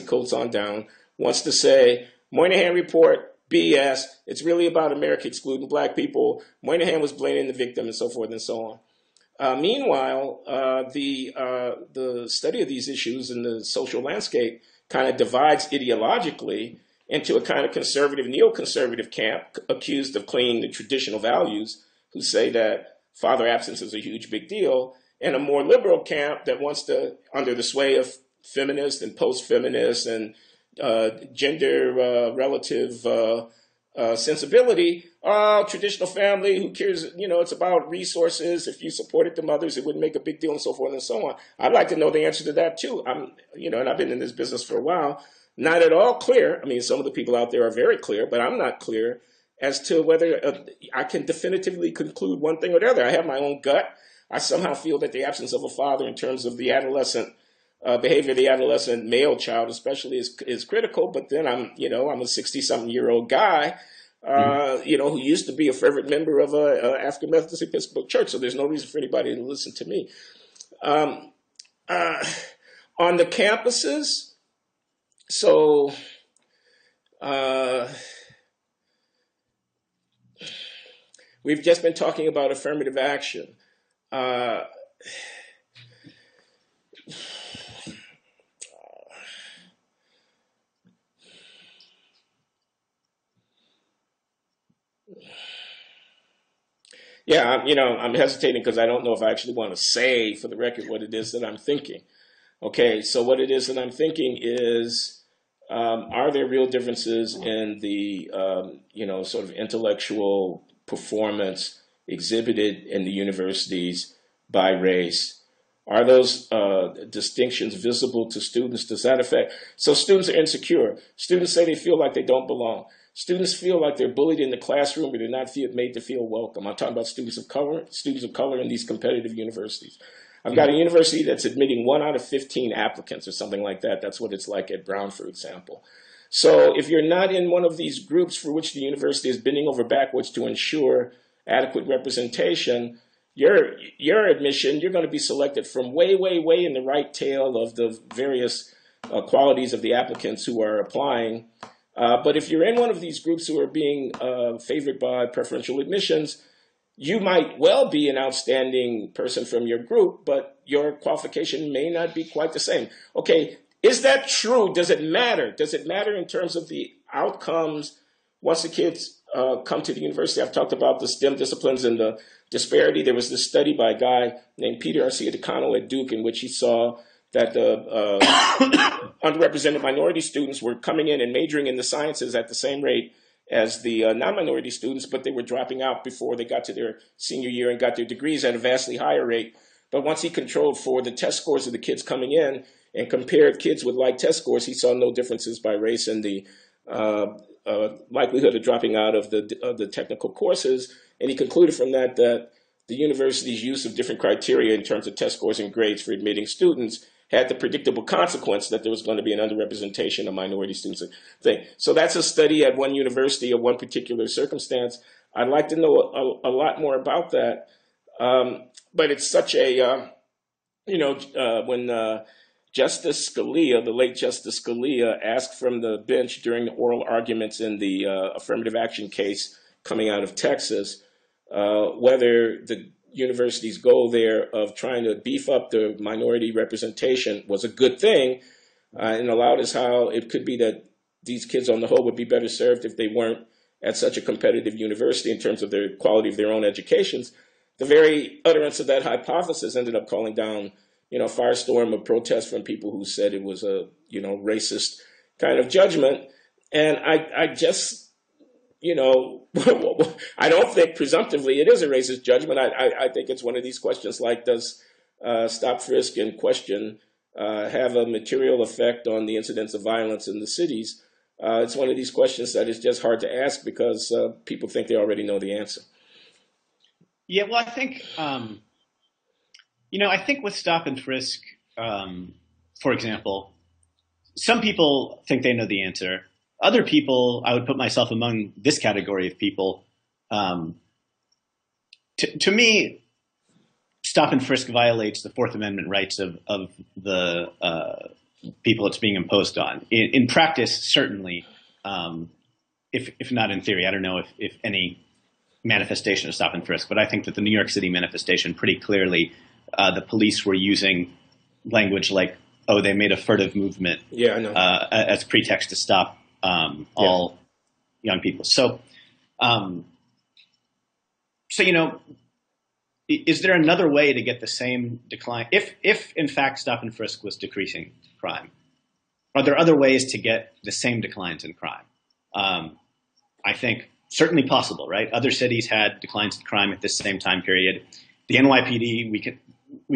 Speaker 1: Coates on down, wants to say Moynihan report, BS. It's really about America excluding black people. Moynihan was blaming the victim, and so forth and so on. Meanwhile, the study of these issues in the social landscape kind of divides ideologically into a kind of conservative, neoconservative camp accused of clinging to traditional values, who say that father absence is a huge big deal, and a more liberal camp that wants to, under the sway of feminists and post-feminists and gender relative sensibility. Oh, traditional family, who cares? It's about resources. If you supported the mothers, it wouldn't make a big deal, and so forth and so on. I'd like to know the answer to that too. And I've been in this business for a while. Not at all clear. I mean, some of the people out there are very clear, but I'm not clear as to whether I can definitively conclude one thing or the other. I have my own gut. I somehow feel that the absence of a father in terms of the adolescent behavior of the adolescent male child, especially, is critical. But then I'm a 60-something-year-old guy,
Speaker 2: Mhm.
Speaker 1: who used to be a fervent member of a African Methodist Episcopal Church. So there's no reason for anybody to listen to me. Um, uh, on the campuses, so uh, we've just been talking about affirmative action. Uh, yeah, I'm hesitating because I don't know if I actually want to say for the record what it is that I'm thinking. Okay, so what it is that I'm thinking is, are there real differences in the, sort of intellectual performance exhibited in the universities by race? Are those distinctions visible to students? Does that affect? So students are insecure. Students say they feel like they don't belong. Students feel like they're bullied in the classroom, but they're not made to feel welcome. I'm talking about students of color in these competitive universities. I've got a university that's admitting 1 out of 15 applicants or something like that. That's what it's like at Brown, for example. So if you're not in one of these groups for which the university is bending over backwards to ensure adequate representation, your admission, you're going to be selected from way, way, way in the right tail of the various qualities of the applicants who are applying. But if you're in one of these groups who are being favored by preferential admissions, you might well be an outstanding person from your group, but your qualification may not be quite the same. Okay, is that true? Does it matter? Does it matter in terms of the outcomes once the kids come to the university? I've talked about the STEM disciplines and the disparity. There was this study by a guy named Peter Arcia-DeConnell at Duke in which he saw that the underrepresented minority students were coming in and majoring in the sciences at the same rate as the non-minority students, but they were dropping out before they got to their senior year and got their degrees at a vastly higher rate. But once he controlled for the test scores of the kids coming in and compared kids with like test scores, he saw no differences by race in the likelihood of dropping out of the technical courses. And he concluded from that that the university's use of different criteria in terms of test scores and grades for admitting students had the predictable consequence that there was going to be an underrepresentation of minority students. So that's a study at one university of one particular circumstance. I'd like to know a lot more about that. But it's such a, when Justice Scalia, the late Justice Scalia, asked from the bench during the oral arguments in the affirmative action case coming out of Texas, whether the university's goal there of trying to beef up the minority representation was a good thing, and allowed us how it could be that these kids on the whole would be better served if they weren't at such a competitive university in terms of their quality of their own educations. The very utterance of that hypothesis ended up calling down, firestorm of protest from people who said it was a, racist kind of judgment. And I just, I don't think presumptively it is a racist judgment. I think it's one of these questions like, does stop, frisk, and question have a material effect on the incidence of violence in the cities? It's one of these questions that is just hard to ask because people think they already know the answer.
Speaker 2: Yeah, well, I think, I think with stop and frisk, for example, some people think they know the answer. Other people, I would put myself among this category of people. To me, stop and frisk violates the Fourth Amendment rights of the people it's being imposed on. In practice, certainly, if not in theory. I don't know if any manifestation of stop and frisk, but I think that the New York City manifestation pretty clearly, the police were using language like, oh, they made a furtive movement as pretext to stop all young people. So, is there another way to get the same decline? If in fact stop and frisk was decreasing crime, are there other ways to get the same declines in crime? I think certainly possible, right? Other cities had declines in crime at this same time period. The NYPD, we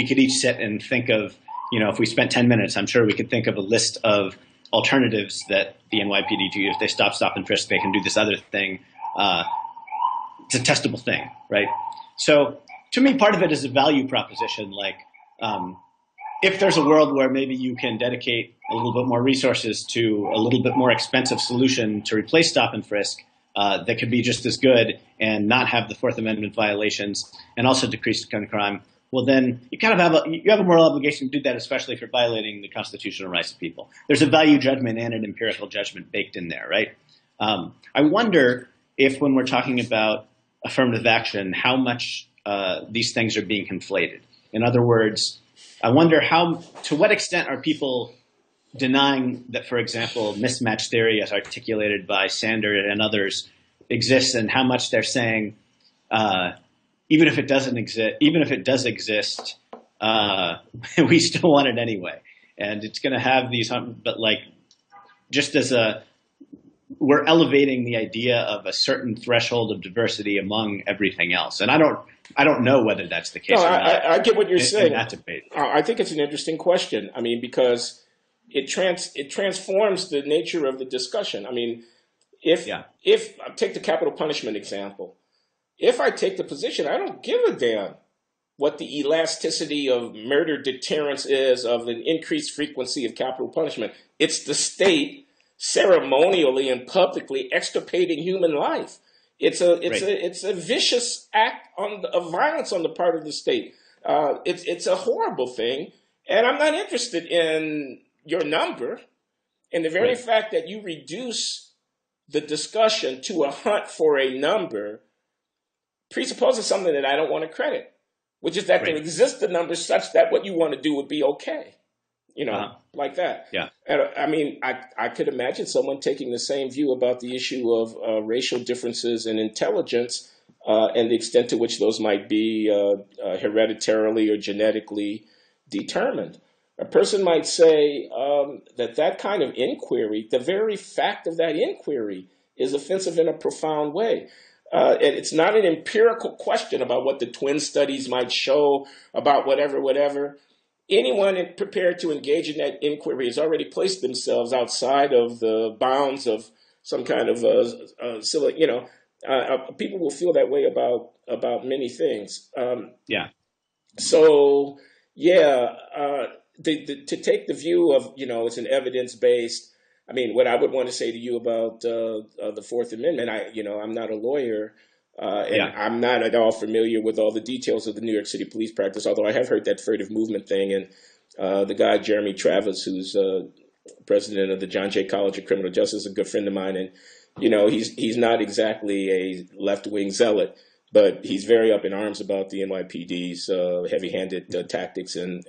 Speaker 2: could each sit and think of, if we spent 10 minutes, I'm sure we could think of a list of alternatives that the NYPD do. If they stop and frisk, they can do this other thing. It's a testable thing, right? So to me, part of it is a value proposition. Like, if there's a world where maybe you can dedicate a little bit more resources to a little bit more expensive solution to replace stop and frisk, that could be just as good and not have the Fourth Amendment violations and also decrease gun crime, well, then you kind of have a moral obligation to do that, especially if you're violating the constitutional rights of people. There's a value judgment and an empirical judgment baked in there, right? I wonder if when we're talking about affirmative action, how much these things are being conflated. In other words, I wonder to what extent are people denying that, for example, mismatch theory as articulated by Sander and others exists, and how much they're saying, even if it does exist, we still want it anyway. and it's going to have these, but like just as we're elevating the idea of a certain threshold of diversity among everything else, and I don't know whether that's the case
Speaker 1: No,
Speaker 2: or not.
Speaker 1: I get what you're saying.
Speaker 2: In that debate.
Speaker 1: I think it's an interesting question. I mean, because it transforms the nature of the discussion. I mean, if take the capital punishment example, if I take the position, I don't give a damn what the elasticity of murder deterrence is of an increased frequency of capital punishment. It's the state ceremonially and publicly extirpating human life. It's a vicious act of violence on the part of the state. It's a horrible thing, and I'm not interested in your number. And the very fact that you reduce the discussion to a hunt for a number presupposes something that I don't want to credit, which is that there exist a number such that what you want to do would be okay. Like that.
Speaker 2: Yeah.
Speaker 1: And I mean, I could imagine someone taking the same view about the issue of racial differences in intelligence and the extent to which those might be hereditarily or genetically determined. A person might say that kind of inquiry, the very fact of that inquiry, is offensive in a profound way. It's not an empirical question about what the twin studies might show about whatever. Anyone prepared to engage in that inquiry has already placed themselves outside of the bounds of some kind of, people will feel that way about many things. So, to take the view of, it's an evidence-based, I mean, what I would want to say to you about the Fourth Amendment, I'm not a lawyer, and I'm not at all familiar with all the details of the New York City police practice, although I have heard that furtive movement thing. And the guy, Jeremy Travis, who's president of the John Jay College of Criminal Justice, is a good friend of mine. And, he's not exactly a left-wing zealot, but he's very up in arms about the NYPD's heavy-handed tactics in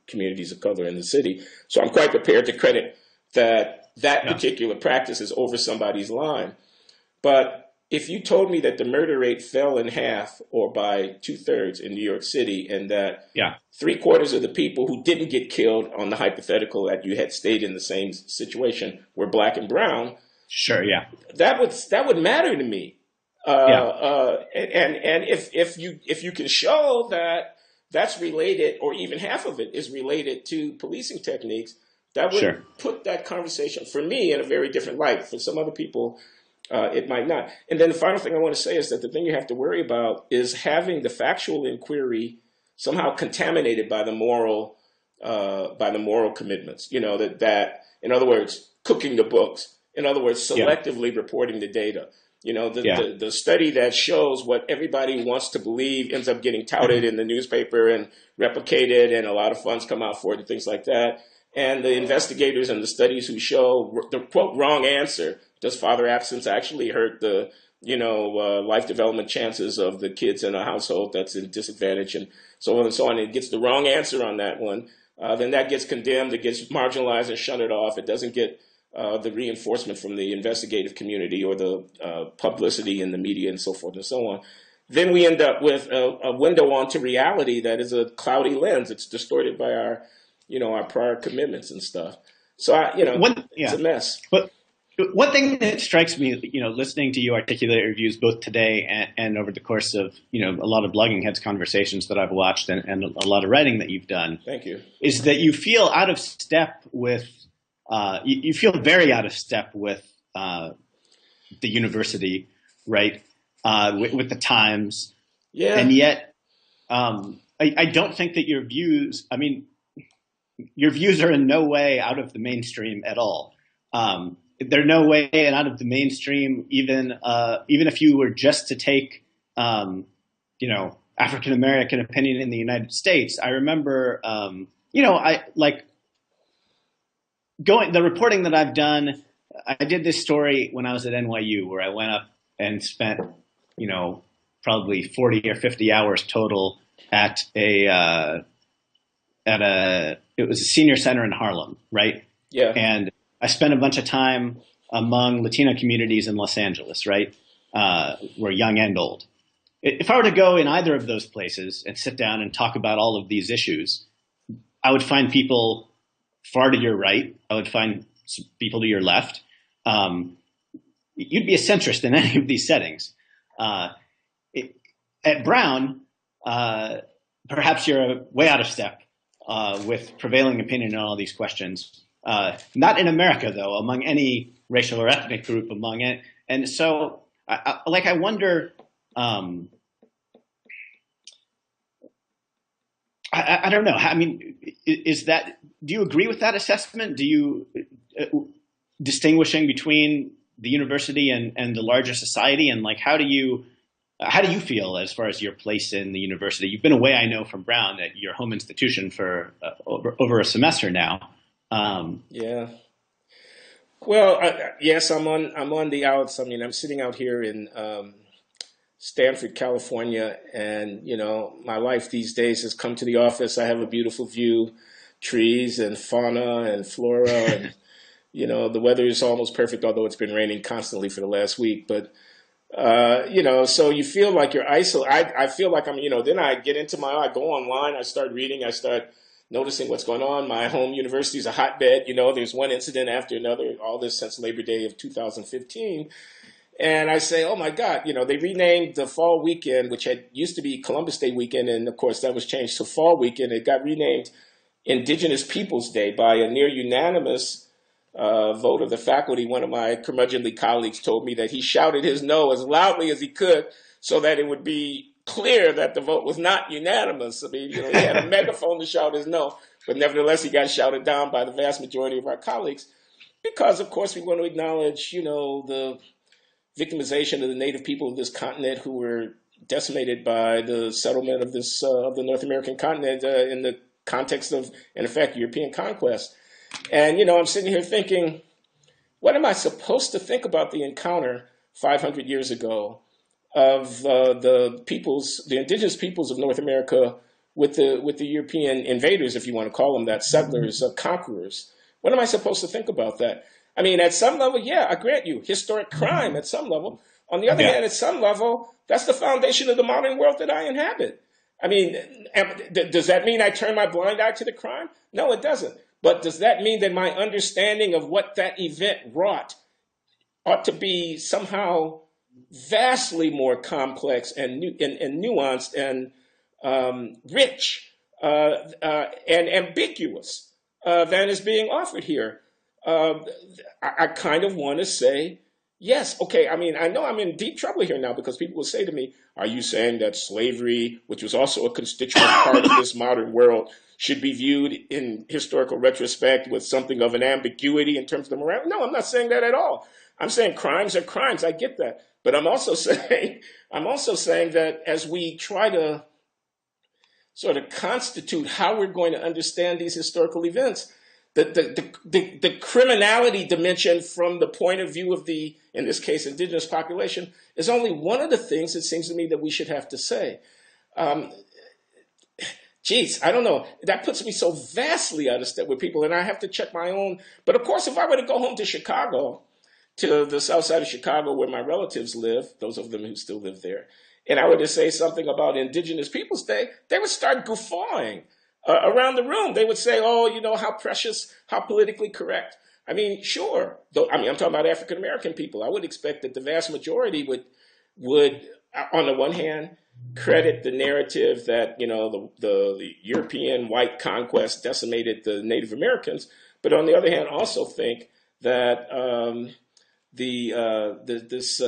Speaker 1: communities of color in the city. So I'm quite prepared to credit that particular practice is over somebody's line. But if you told me that the murder rate fell in half or by 2/3 in New York City, and that 3/4 of the people who didn't get killed on the hypothetical that you had stayed in the same situation were black and brown, that would matter to me. And if you can show that that's related, or even half of it is related to policing techniques, that would put that conversation for me in a very different light. For some other people, it might not. And then the final thing I want to say is that the thing you have to worry about is having the factual inquiry somehow contaminated by the moral commitments. That in other words, cooking the books. In other words, selectively reporting the data. The study that shows what everybody wants to believe ends up getting touted in the newspaper and replicated, and a lot of funds come out for it and things like that. And the investigators and the studies who show the quote wrong answer, does father absence actually hurt the life development chances of the kids in a household that's in disadvantage, and so on and so on. It gets the wrong answer on that one, then that gets condemned, it gets marginalized and shunted off. It doesn't get the reinforcement from the investigative community or the publicity in the media and so forth and so on. Then we end up with a window onto reality that is a cloudy lens. It's distorted by our prior commitments and stuff. So, it's a mess.
Speaker 2: But one thing that strikes me, listening to you articulate your views both today and over the course of, a lot of Blogging Heads conversations that I've watched and a lot of writing that you've done.
Speaker 1: Thank you.
Speaker 2: Is that you feel out of step with, you feel very out of step with the university, right? With the times. Yeah. And yet, I don't think that your views are in no way out of the mainstream at all. They're no way and out of the mainstream, even if you were just to take, African American opinion in the United States. I remember, the reporting that I've done. I did this story when I was at NYU, where I went up and spent, probably 40 or 50 hours total at it was a senior center in Harlem, right?
Speaker 1: Yeah.
Speaker 2: And I spent a bunch of time among Latino communities in Los Angeles, right? Where young and old. If I were to go in either of those places and sit down and talk about all of these issues, I would find people far to your right. I would find some people to your left. You'd be a centrist in any of these settings. At Brown, perhaps you're way out of step with prevailing opinion on all these questions. Not in America, though, among any racial or ethnic group, among it. And so, I wonder. I don't know. I mean, is that? Do you agree with that assessment? Do you distinguishing between the university and the larger society, and like how do you feel as far as your place in the university? You've been away, I know, from Brown at your home institution for over a semester now.
Speaker 1: Yeah. Well, yes, I'm on the outs. I mean, I'm sitting out here in Stanford, California, and my life these days has come to the office. I have a beautiful view, trees and fauna and flora, and the weather is almost perfect, although it's been raining constantly for the last week. But so you feel like you're isolated. I feel like then I get into I go online, I start reading, I start noticing what's going on. My home university is a hotbed. There's one incident after another, all this since Labor Day of 2015. And I say, oh my God, they renamed the fall weekend, which used to be Columbus Day weekend. And of course that was changed to fall weekend. It got renamed Indigenous Peoples Day by a near unanimous vote of the faculty. One of my curmudgeonly colleagues told me that he shouted his no as loudly as he could so that it would be clear that the vote was not unanimous. I mean, he had a megaphone to shout his no, but nevertheless, he got shouted down by the vast majority of our colleagues because, of course, we want to acknowledge, the victimization of the native people of this continent who were decimated by the settlement of of the North American continent in the context of, in effect, European conquest. And, I'm sitting here thinking, what am I supposed to think about the encounter 500 years ago of the indigenous peoples of North America with the European invaders, if you want to call them that, settlers, conquerors? What am I supposed to think about that? I mean, at some level, yeah, I grant you, historic crime at some level. On the other hand, at some level, that's the foundation of the modern world that I inhabit. I mean, does that mean I turn my blind eye to the crime? No, it doesn't. But does that mean that my understanding of what that event wrought ought to be somehow vastly more complex and nuanced and rich and ambiguous than is being offered here? I kind of want to say, yes, okay, I mean, I know I'm in deep trouble here now because people will say to me, are you saying that slavery, which was also a constituent part of this modern world, should be viewed in historical retrospect with something of an ambiguity in terms of the morality? No, I'm not saying that at all. I'm saying crimes are crimes. I get that. But I'm also saying that as we try to sort of constitute how we're going to understand these historical events, the criminality dimension from the point of view of the, in this case, indigenous population, is only one of the things it seems to me that we should have to say. Geez, I don't know. That puts me so vastly out of step with people, and I have to check my own. But of course, if I were to go home to Chicago, to the south side of Chicago where my relatives live, those of them who still live there, and I were to say something about Indigenous Peoples Day, they would start guffawing around the room. They would say, oh, how precious, how politically correct. I mean, sure. Though, I'm talking about African American people. I would expect that the vast majority would, on the one hand, credit the narrative that, the European white conquest decimated the Native Americans, but on the other hand, also think that this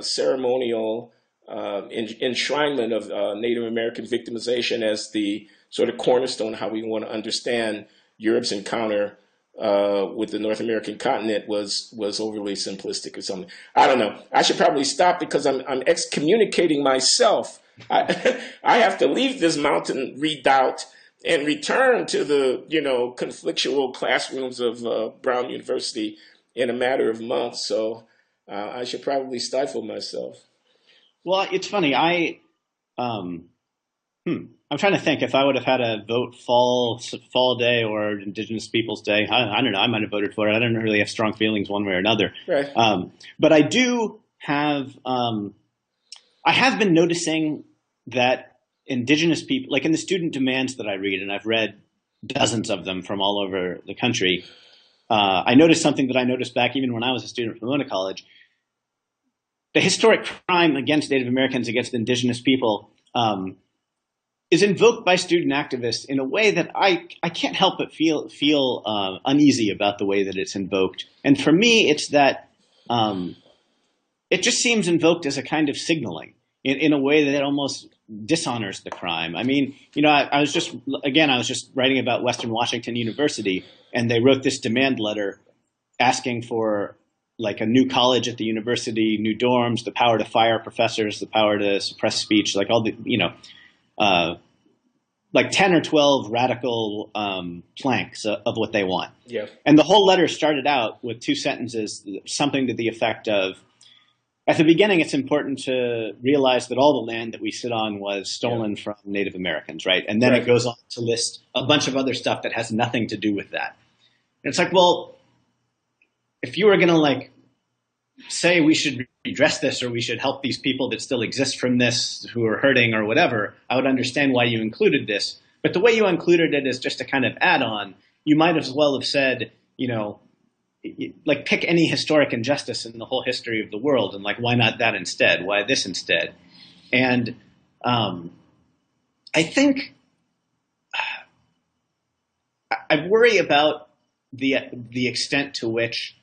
Speaker 1: ceremonial enshrinement of Native American victimization as the sort of cornerstone of how we want to understand Europe's encounter with the North American continent was overly simplistic or something. I don't know. I should probably stop because I'm excommunicating myself. I have to leave this mountain redoubt and return to the conflictual classrooms of Brown University in a matter of months. So I should probably stifle myself.
Speaker 2: Well, it's funny. I'm trying to think if I would have had a vote fall day or Indigenous Peoples Day. I don't know. I might have voted for it. I don't really have strong feelings one way or another.
Speaker 1: Right.
Speaker 2: But I do have. I have been noticing that Indigenous people, like in the student demands that I read, and I've read dozens of them from all over the country. I noticed something that I noticed back even when I was a student from Pomona College. The historic crime against Native Americans, against indigenous people, is invoked by student activists in a way that I can't help but feel uneasy about the way that it's invoked. And for me, it's that it just seems invoked as a kind of signaling in a way that almost dishonors the crime. I mean, I was just writing about Western Washington University, and they wrote this demand letter asking for like a new college at the university, new dorms, the power to fire professors, the power to suppress speech, like all the, like 10 or 12 radical planks of what they want.
Speaker 1: Yeah.
Speaker 2: And the whole letter started out with two sentences, something to the effect of, at the beginning, it's important to realize that all the land that we sit on was stolen from Native Americans, right? And then it goes on to list a bunch of other stuff that has nothing to do with that. And it's like, well, if you were going to like say we should redress this or we should help these people that still exist from this who are hurting or whatever, I would understand why you included this. But the way you included it is just a kind of add-on. You might as well have said, like pick any historic injustice in the whole history of the world and like, why not that instead? Why this instead? And I think I worry about the extent to which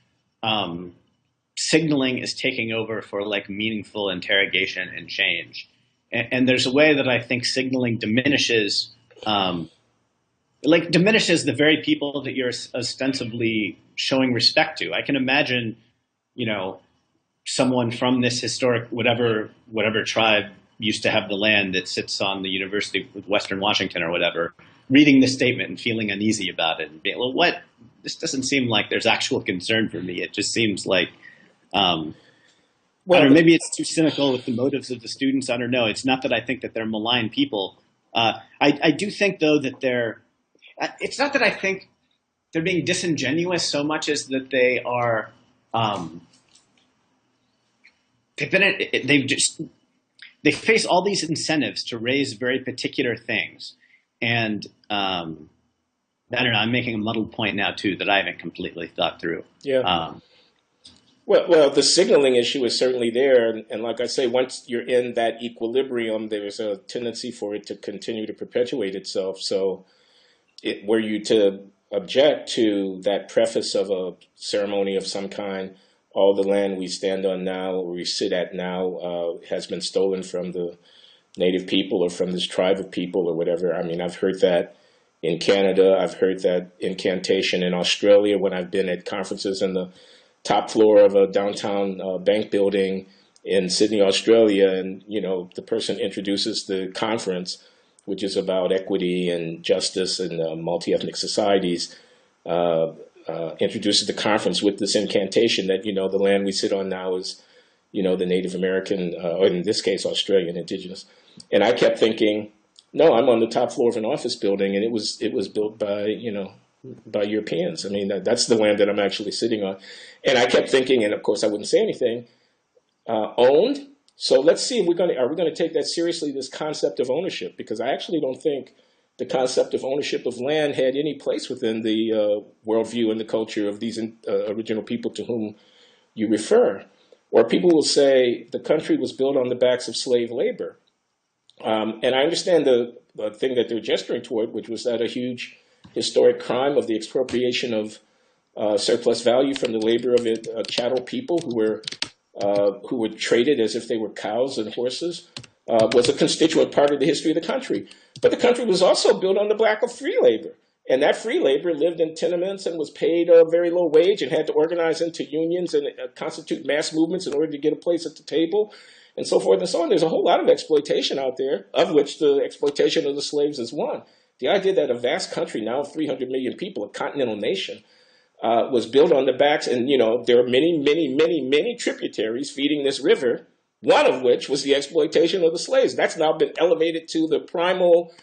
Speaker 2: signaling is taking over for like meaningful interrogation and change. And there's a way that I think signaling diminishes the very people that you're ostensibly showing respect to. I can imagine, someone from this historic, whatever tribe used to have the land that sits on the University of Western Washington or whatever, reading this statement and feeling uneasy about it and being, well, what? This doesn't seem like there's actual concern for me. It just seems like, I don't know, maybe it's too cynical with the motives of the students. I don't know. It's not that I think that they're malign people. I do think, though, that it's not that I think they're being disingenuous so much as that they are, they face all these incentives to raise very particular things. And I don't know, I'm making a muddled point now, too, that I haven't completely thought through.
Speaker 1: Yeah. Well, the signaling issue is certainly there. And like I say, once you're in that equilibrium, there's a tendency for it to continue to perpetuate itself. So were you to object to that preface of a ceremony of some kind, all the land we stand on now, or we sit at now, has been stolen from the native people or from this tribe of people or whatever. I mean, I've heard that in Canada. I've heard that incantation in Australia when I've been at conferences in the top floor of a downtown bank building in Sydney, Australia. And, the person introduces the conference, which is about equity and justice and multi-ethnic societies, introduces the conference with this incantation that, the land we sit on now is, the Native American, or in this case, Australian indigenous. And I kept thinking, no, I'm on the top floor of an office building, and it was built by, by Europeans. I mean, that's the land that I'm actually sitting on. And I kept thinking, and of course I wouldn't say anything, owned. So let's see if are we going to take that seriously, this concept of ownership? Because I actually don't think the concept of ownership of land had any place within the worldview and the culture of these original people to whom you refer. Or people will say the country was built on the backs of slave labor. And I understand the thing that they're gesturing toward, which was that a huge historic crime of the expropriation of surplus value from the labor of chattel people who were traded as if they were cows and horses, was a constituent part of the history of the country. But the country was also built on the back of free labor. And that free labor lived in tenements and was paid a very low wage and had to organize into unions and constitute mass movements in order to get a place at the table, and so forth and so on. There's a whole lot of exploitation out there, of which the exploitation of the slaves is one. The idea that a vast country, now 300 million people, a continental nation, was built on the backs, and there are many tributaries feeding this river, one of which was the exploitation of the slaves. That's now been elevated to the primal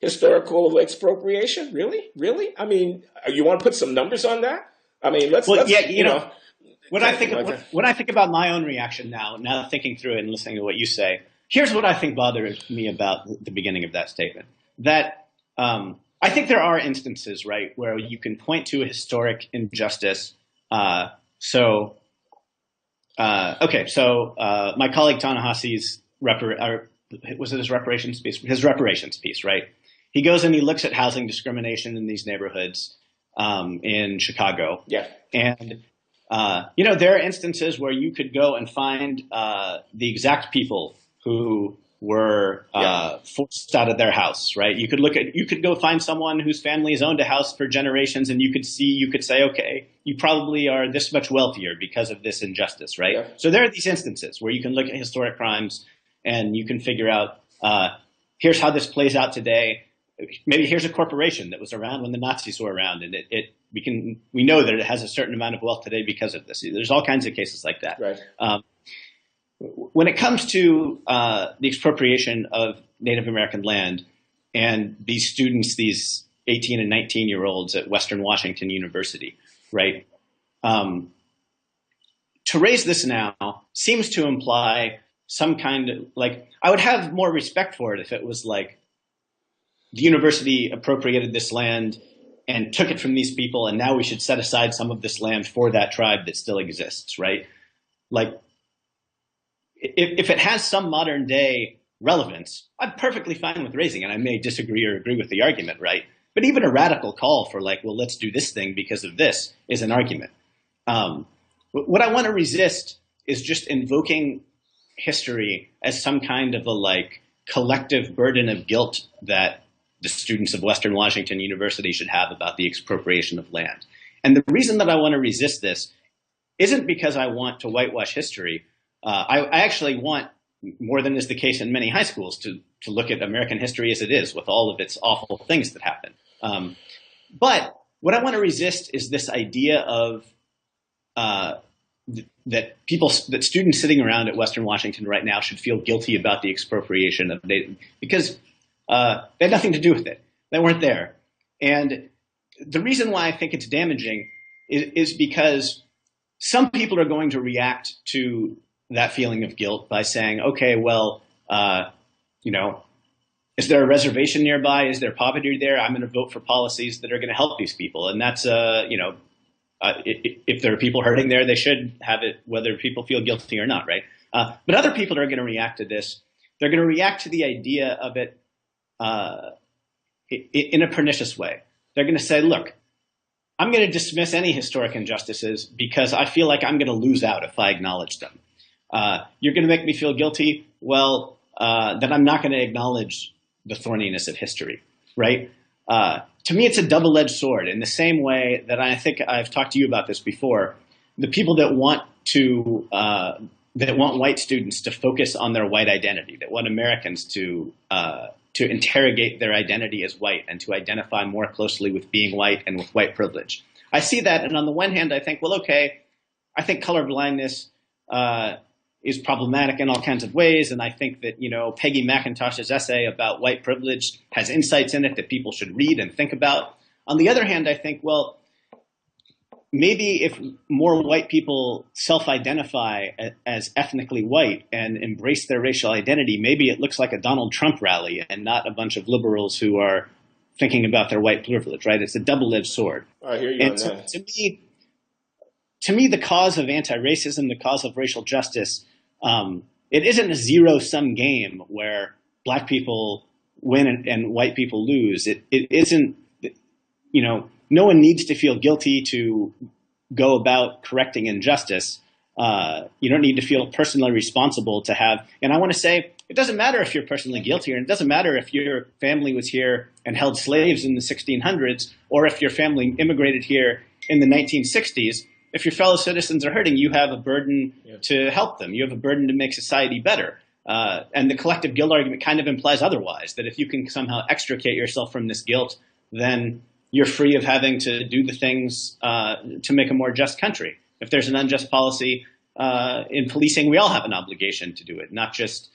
Speaker 1: historical expropriation. Really? I mean, you want to put some numbers on that? I mean, let's when I think about my own reaction now thinking through it and listening to what you say, here's what I think bothers me about the beginning of that statement. That
Speaker 2: I think there are instances, right, where you can point to a historic injustice. So, okay, so my colleague Ta-Nehisi's was it his reparations piece? His reparations piece, right? He goes and he looks at housing discrimination in these neighborhoods in Chicago.
Speaker 1: Yeah.
Speaker 2: And, there are instances where you could go and find the exact people who were forced out of their house, right? You could go find someone whose family has owned a house for generations, and you could say, okay, you probably are this much wealthier because of this injustice, right?
Speaker 1: Yeah.
Speaker 2: So there are these instances where you can look at historic crimes and you can figure out, here's how this plays out today. Maybe here's a corporation that was around when the Nazis were around, and we know that it has a certain amount of wealth today because of this. There's all kinds of cases like that.
Speaker 1: Right.
Speaker 2: When it comes to the expropriation of Native American land and these students, these 18 and 19-year-olds at Western Washington University, right? To raise this now seems to imply some kind of, like, I would have more respect for it if it was like the university appropriated this land and took it from these people, and now we should set aside some of this land for that tribe that still exists, right? Like, if it has some modern day relevance, I'm perfectly fine with raising it. I may disagree or agree with the argument, right? But even a radical call for like, well, let's do this thing because of this is an argument. What I want to resist is just invoking history as some kind of a like collective burden of guilt that the students of Western Washington University should have about the expropriation of land. And the reason that I want to resist this isn't because I want to whitewash history. I actually want, more than is the case in many high schools, to look at American history as it is, with all of its awful things that happen. But what I want to resist is this idea of that students sitting around at Western Washington right now should feel guilty about the expropriation of Native, because they had nothing to do with it. They weren't there. And the reason why I think it's damaging is because some people are going to react to that feeling of guilt by saying, okay, well, is there a reservation nearby? Is there poverty there? I'm going to vote for policies that are going to help these people. And that's, if there are people hurting there, they should have it, whether people feel guilty or not, right? But other people are going to react to this. They're going to react to the idea of it in a pernicious way. They're going to say, look, I'm going to dismiss any historic injustices because I feel like I'm going to lose out if I acknowledge them. You're going to make me feel guilty. Well, then I'm not going to acknowledge the thorniness of history, right? To me, it's a double-edged sword in the same way that I think I've talked to you about this before. The people that want white students to focus on their white identity, that want Americans to interrogate their identity as white and to identify more closely with being white and with white privilege. I see that, and on the one hand, I think, well, okay, I think colorblindness is problematic in all kinds of ways, and I think that, Peggy McIntosh's essay about white privilege has insights in it that people should read and think about. On the other hand, I think, well, maybe if more white people self-identify as ethnically white and embrace their racial identity, maybe it looks like a Donald Trump rally and not a bunch of liberals who are thinking about their white privilege, right? It's a double-edged sword.
Speaker 1: I hear you on
Speaker 2: so,
Speaker 1: that.
Speaker 2: To me, the cause of anti-racism, the cause of racial justice, it isn't a zero-sum game where black people win and white people lose. It isn't, no one needs to feel guilty to go about correcting injustice. You don't need to feel personally responsible to have, and I want to say, it doesn't matter if you're personally guilty, and it doesn't matter if your family was here and held slaves in the 1600s, or if your family immigrated here in the 1960s. If your fellow citizens are hurting, you have a burden to help them. You have a burden to make society better. And the collective guilt argument kind of implies otherwise, that if you can somehow extricate yourself from this guilt, then you're free of having to do the things to make a more just country. If there's an unjust policy in policing, we all have an obligation to do it, not just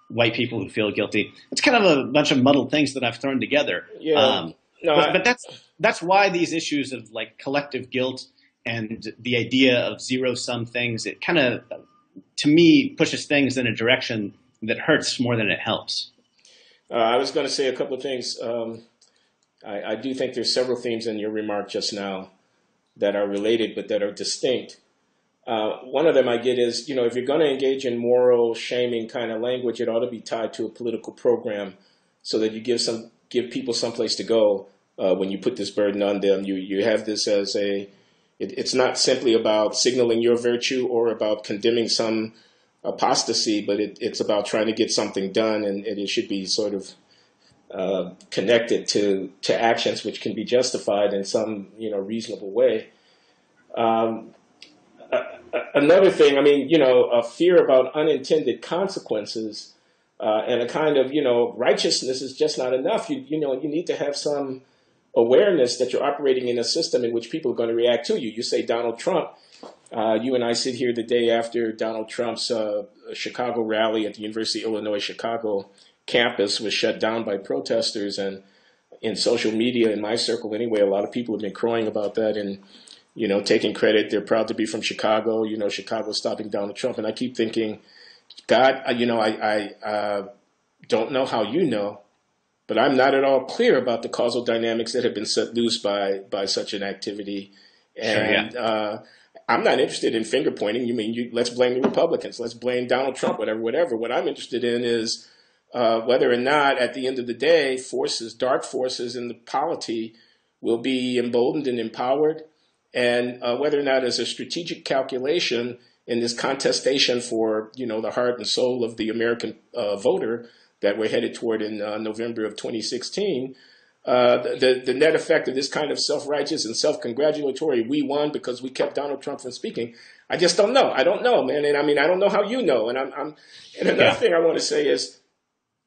Speaker 2: white people who feel guilty. It's kind of a bunch of muddled things that I've thrown together.
Speaker 1: Yeah.
Speaker 2: But that's why these issues of like collective guilt and the idea of zero-sum things, it kind of, to me, pushes things in a direction that hurts more than it helps.
Speaker 1: I was going to say a couple of things. I do think there's several themes in your remark just now that are related but that are distinct. One of them I get is, if you're going to engage in moral shaming kind of language, it ought to be tied to a political program so that you give people someplace to go when you put this burden on them. You have this as it's not simply about signaling your virtue or about condemning some apostasy, but it's about trying to get something done, and it should be sort of connected to actions which can be justified in some reasonable way. Another thing, a fear about unintended consequences and a kind of righteousness is just not enough. You need to have some awareness that you're operating in a system in which people are going to react to you. You say Donald Trump. You and I sit here the day after Donald Trump's Chicago rally at the University of Illinois Chicago campus was shut down by protesters, and in social media, in my circle anyway, a lot of people have been crowing about that and taking credit. They're proud to be from Chicago. Chicago stopping Donald Trump, and I keep thinking, God, I don't know how you know, but I'm not at all clear about the causal dynamics that have been set loose by such an activity. And
Speaker 2: Sure, yeah.
Speaker 1: I'm not interested in finger pointing. Let's blame the Republicans. Let's blame Donald Trump, whatever. What I'm interested in is whether or not, at the end of the day, dark forces in the polity will be emboldened and empowered, and whether or not as a strategic calculation in this contestation for, the heart and soul of the American voter that we're headed toward in November of 2016, the net effect of this kind of self-righteous and self-congratulatory, we won because we kept Donald Trump from speaking. I just don't know. I don't know, man. And I don't know how you know. And and another thing I want to say is,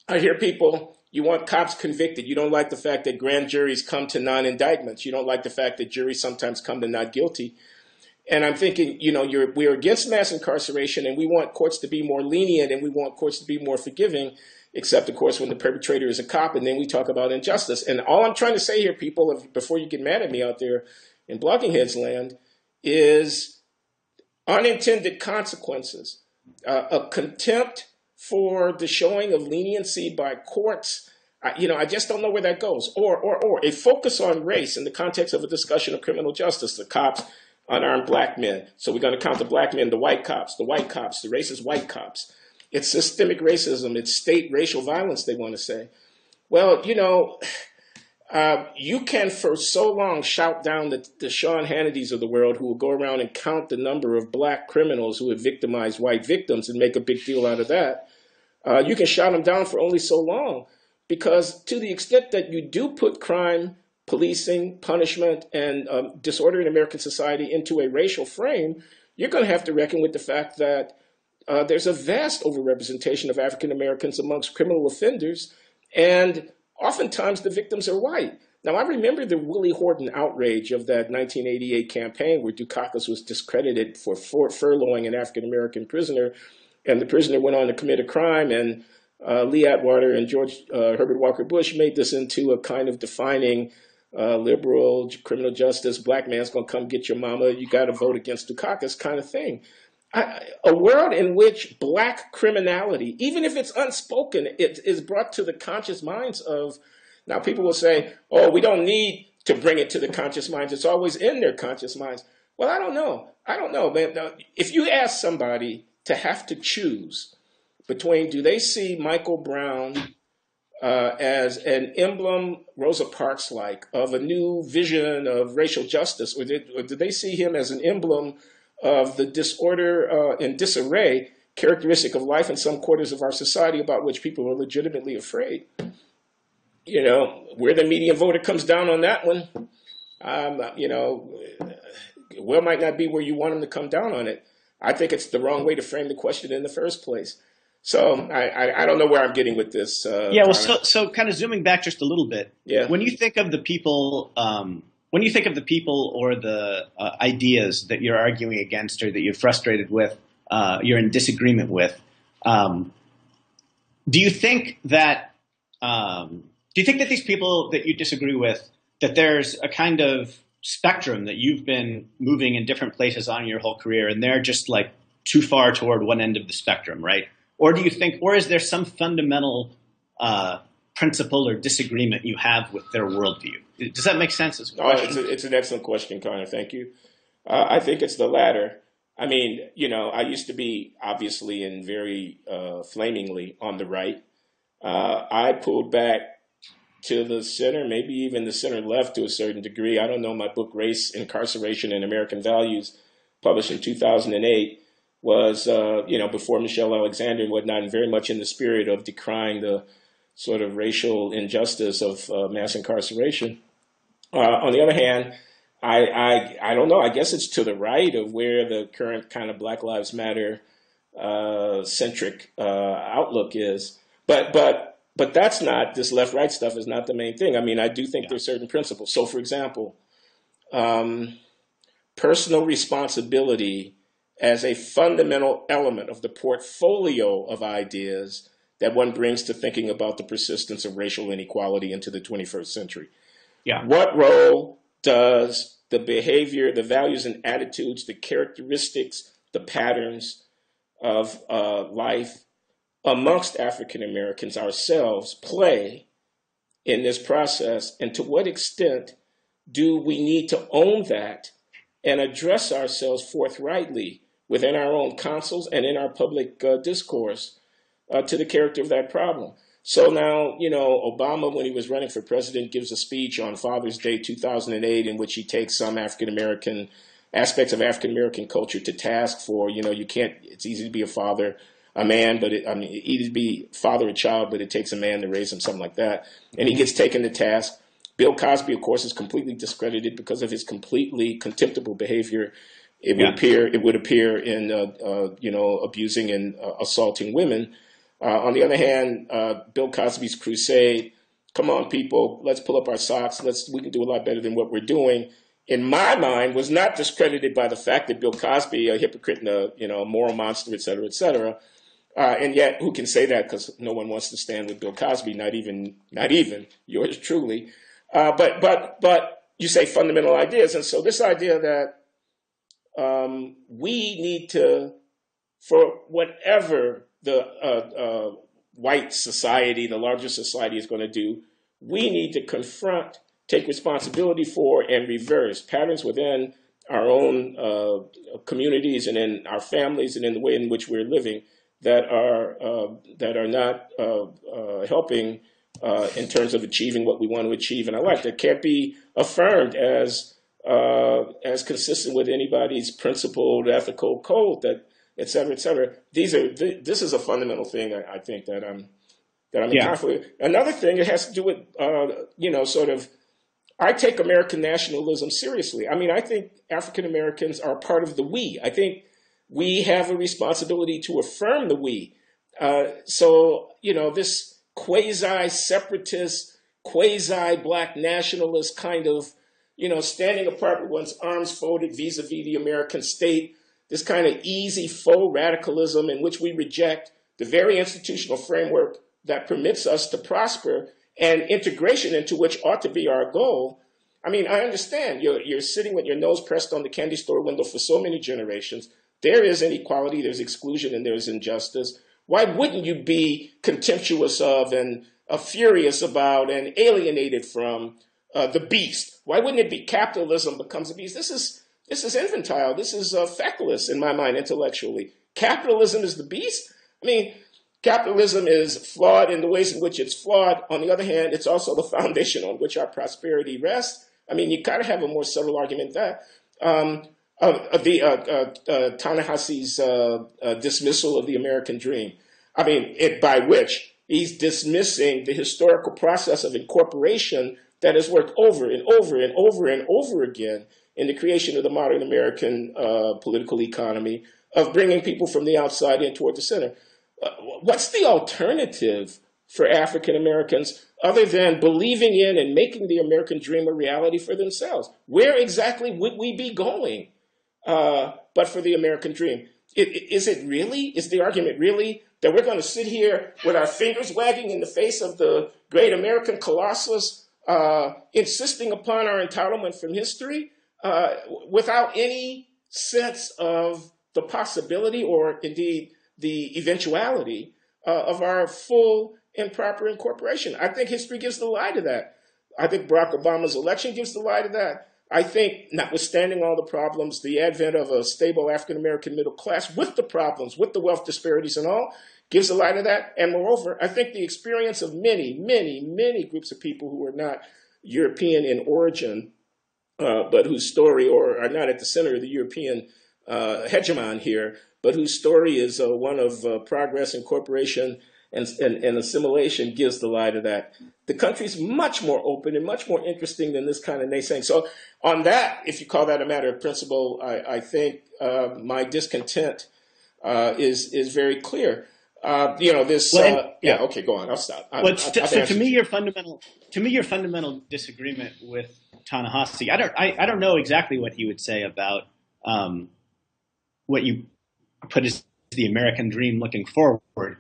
Speaker 1: I hear people, you want cops convicted. You don't like the fact that grand juries come to non-indictments. You don't like the fact that juries sometimes come to not guilty. And I'm thinking, we're against mass incarceration, and we want courts to be more lenient, and we want courts to be more forgiving, except, of course, when the perpetrator is a cop, and then we talk about injustice. And all I'm trying to say here, people, before you get mad at me out there in Blogging Heads land, is unintended consequences, a contempt for the showing of leniency by courts. I just don't know where that goes. Or a focus on race in the context of a discussion of criminal justice. The cops, unarmed black men. So we're going to count the black men, the white cops, the racist white cops. It's systemic racism. It's state racial violence, they want to say. Well, you can for so long shout down the Sean Hannitys of the world who will go around and count the number of black criminals who have victimized white victims and make a big deal out of that. You can shout them down for only so long, because to the extent that you do put crime, policing, punishment, and disorder in American society into a racial frame, you're going to have to reckon with the fact that there's a vast overrepresentation of African Americans amongst criminal offenders, and oftentimes the victims are white. Now, I remember the Willie Horton outrage of that 1988 campaign where Dukakis was discredited for furloughing an African American prisoner, and the prisoner went on to commit a crime, and Lee Atwater and George Herbert Walker Bush made this into a kind of defining liberal criminal justice, black man's going to come get your mama, you got to vote against Dukakis kind of thing. A world in which black criminality, even if it's unspoken, it is brought to the conscious minds of, now people will say, oh, we don't need to bring it to the conscious minds. It's always in their conscious minds. Well, I don't know, man. Now, if you ask somebody to have to choose between, do they see Michael Brown as an emblem, Rosa Parks-like, of a new vision of racial justice, or do they see him as an emblem of the disorder and disarray characteristic of life in some quarters of our society about which people are legitimately afraid? Where the median voter comes down on that one, well, might not be where you want them to come down on it. I think it's the wrong way to frame the question in the first place. So I don't know where I'm getting with this.
Speaker 2: So kind of zooming back just a little bit.
Speaker 1: Yeah.
Speaker 2: When you think of the people, or the ideas that you're arguing against or that you're frustrated with, you're in disagreement with, do you think that these people that you disagree with, that there's a kind of spectrum that you've been moving in different places on your whole career, and they're just like too far toward one end of the spectrum, right? Or do you think, or is there some fundamental principle or disagreement you have with their worldview? Does that make sense as a question?
Speaker 1: It's an excellent question, Connor. Thank you. I think it's the latter. I mean, I used to be obviously and very flamingly on the right. I pulled back to the center, maybe even the center left to a certain degree. I don't know. My book, Race, Incarceration, and American Values, published in 2008, was, before Michelle Alexander and whatnot, and very much in the spirit of decrying the sort of racial injustice of mass incarceration. On the other hand, I don't know. I guess it's to the right of where the current kind of Black Lives Matter centric outlook is. But that's not, this left-right stuff is not the main thing. I mean, I do think there's certain principles. So, for example, personal responsibility as a fundamental element of the portfolio of ideas that one brings to thinking about the persistence of racial inequality into the 21st century.
Speaker 2: Yeah.
Speaker 1: What role does the behavior, the values and attitudes, the characteristics, the patterns of life amongst African Americans ourselves play in this process? And to what extent do we need to own that and address ourselves forthrightly within our own councils and in our public discourse to the character of that problem? So now, Obama, when he was running for president, gives a speech on Father's Day 2008 in which he takes some African-American aspects of African-American culture to task for, you can't, it's easy to be a father, a man, but easy to be father a child, but it takes a man to raise him, something like that. And he gets taken to task. Bill Cosby, of course, is completely discredited because of his completely contemptible behavior. It would appear in, abusing and assaulting women. On the other hand, Bill Cosby's crusade, come on, people, let's pull up our socks. We can do a lot better than what we're doing, in my mind, was not discredited by the fact that Bill Cosby, a hypocrite and a moral monster, et cetera, et cetera. And yet, who can say that? Because no one wants to stand with Bill Cosby, not even yours truly. But you say fundamental ideas. And so this idea that we need to, for whatever the white society, the larger society is going to do, we need to confront, take responsibility for, and reverse patterns within our own communities and in our families and in the way in which we're living that are not helping in terms of achieving what we want to achieve in our life. That can't be affirmed as consistent with anybody's principled ethical code, that et cetera, et cetera. This is a fundamental thing I think that I'm in conflict with. Another thing, it has to do with I take American nationalism seriously. I mean, I think African Americans are part of the we. I think we have a responsibility to affirm the we. This quasi-separatist, quasi-black nationalist kind of, standing apart with one's arms folded vis-a-vis the American state, this kind of easy faux radicalism in which we reject the very institutional framework that permits us to prosper and integration into which ought to be our goal. I mean, I understand you're sitting with your nose pressed on the candy store window for so many generations. There is inequality, there's exclusion, and there's injustice. Why wouldn't you be contemptuous of and furious about and alienated from the beast? Why wouldn't it be capitalism becomes a beast? This is infantile. This is feckless in my mind intellectually. Capitalism is the beast? I mean, capitalism is flawed in the ways in which it's flawed. On the other hand, it's also the foundation on which our prosperity rests. I mean, you gotta have a more subtle argument than that. Ta-Nehisi's dismissal of the American dream. I mean, by which he's dismissing the historical process of incorporation that has worked over and over and over and over again in the creation of the modern American political economy, of bringing people from the outside in toward the center. What's the alternative for African Americans other than believing in and making the American dream a reality for themselves? Where exactly would we be going but for the American dream? Is the argument really that we're going to sit here with our fingers wagging in the face of the great American colossus, insisting upon our entitlement from history without any sense of the possibility or indeed the eventuality of our full improper incorporation. I think history gives the lie to that. I think Barack Obama's election gives the lie to that. I think, notwithstanding all the problems, the advent of a stable African American middle class with the problems, with the wealth disparities and all, gives a lie to that. And moreover, I think the experience of many, many, many groups of people who are not European in origin, but whose story, or are not at the center of the European hegemon here, but whose story is one of progress, incorporation, and assimilation, gives the lie to that. The country's much more open and much more interesting than this kind of naysaying. So on that, if you call that a matter of principle, I think my discontent is very clear. This.
Speaker 2: Well,
Speaker 1: yeah. Okay. Go on. I'll stop.
Speaker 2: So to me, your fundamental disagreement with Ta-Nehisi, I don't know exactly what he would say about what you put as the American dream looking forward.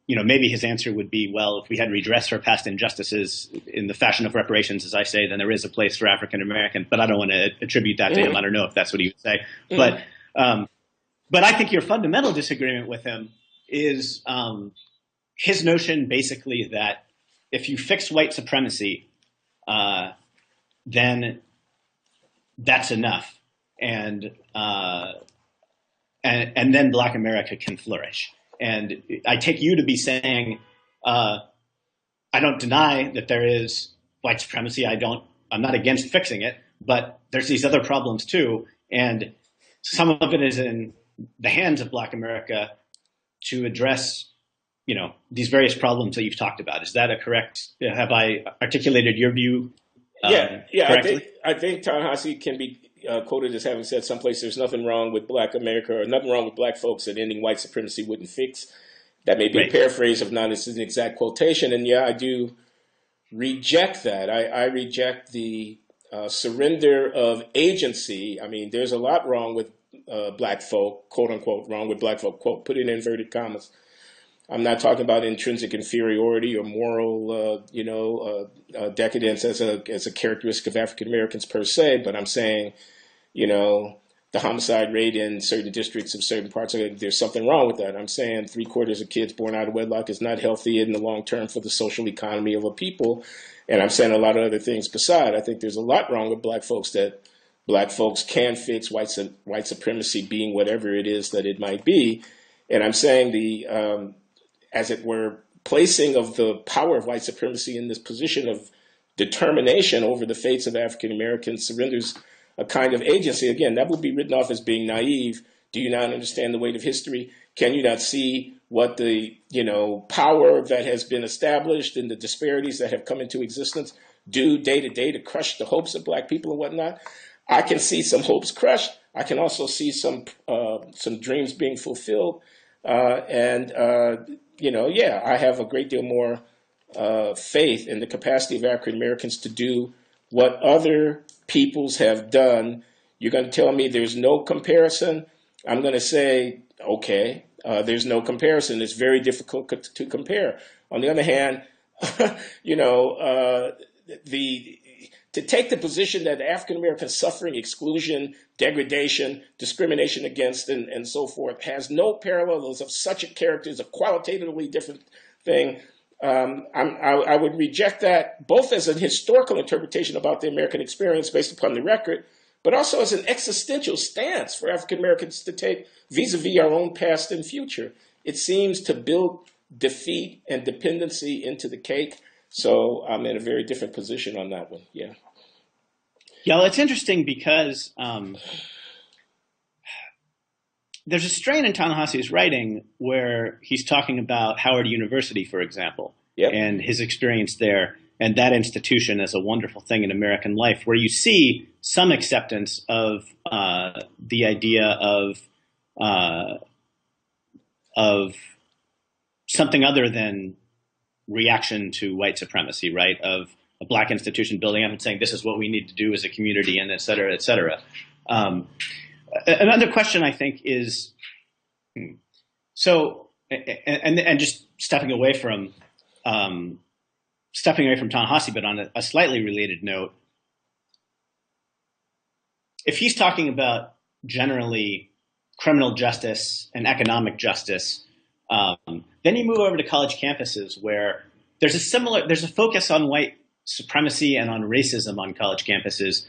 Speaker 2: Maybe his answer would be, well, if we had redressed for past injustices in the fashion of reparations, as I say, then there is a place for African American. But I don't want to attribute that to him. I don't know if that's what he would say. But I think your fundamental disagreement with him is his notion, basically, that if you fix white supremacy, then that's enough, and then Black America can flourish. And I take you to be saying, I don't deny that there is white supremacy. I'm not against fixing it, but there's these other problems too, and some of it is in the hands of Black America to address, these various problems that you've talked about. Is that a correct? Have I articulated your view? Correctly?
Speaker 1: I think Ta-Nehisi can be quoted as having said someplace, "There's nothing wrong with Black America, or nothing wrong with Black folks that ending white supremacy wouldn't fix." That may be a paraphrase of not an exact quotation, and I do reject that. I reject the surrender of agency. I mean, there's a lot wrong with Black folk, quote unquote, wrong with Black folk, quote, put in inverted commas. I'm not talking about intrinsic inferiority or moral, decadence as a characteristic of African Americans per se, but I'm saying, the homicide rate in certain districts of certain parts of it, there's something wrong with that. I'm saying 3/4 of kids born out of wedlock is not healthy in the long term for the social economy of a people. And I'm saying a lot of other things beside. I think there's a lot wrong with Black folks that Black folks can fix, white supremacy being whatever it is that it might be. And I'm saying the, as it were, placing of the power of white supremacy in this position of determination over the fates of African Americans surrenders a kind of agency. Again, that would be written off as being naive. Do you not understand the weight of history? Can you not see what the power that has been established and the disparities that have come into existence do day to day to crush the hopes of Black people and whatnot? I can see some hopes crushed. I can also see some dreams being fulfilled. I have a great deal more faith in the capacity of African Americans to do what other peoples have done. You're going to tell me there's no comparison? I'm going to say, okay, there's no comparison. It's very difficult to compare. On the other hand, to take the position that African American suffering, exclusion, degradation, discrimination against, and so forth has no parallels of such a character is a qualitatively different thing. I would reject that both as an historical interpretation about the American experience based upon the record, but also as an existential stance for African Americans to take vis-a-vis our own past and future. It seems to build defeat and dependency into the cake. So I'm in a very different position on that one. Yeah.
Speaker 2: Yeah, well, it's interesting because there's a strain in Ta-Nehisi's writing where he's talking about Howard University, for example, and his experience there, and that institution as a wonderful thing in American life, where you see some acceptance of the idea of something other than reaction to white supremacy, right? Of a Black institution building up and saying, this is what we need to do as a community, and et cetera, et cetera. Another question I think is, and just stepping away from Ta-Nehisi, but on a slightly related note, if he's talking about generally criminal justice and economic justice, Then you move over to college campuses where there's a focus on white supremacy and on racism on college campuses,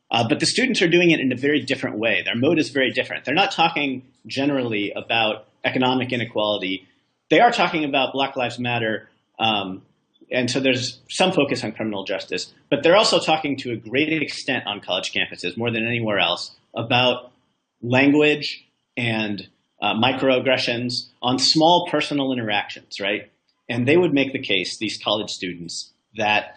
Speaker 2: but the students are doing it in a very different way. Their mode is very different. They're not talking generally about economic inequality. They are talking about Black Lives Matter, and so there's some focus on criminal justice. But they're also talking to a great extent on college campuses, more than anywhere else, about language and microaggressions on small personal interactions, right? And they would make the case, these college students, that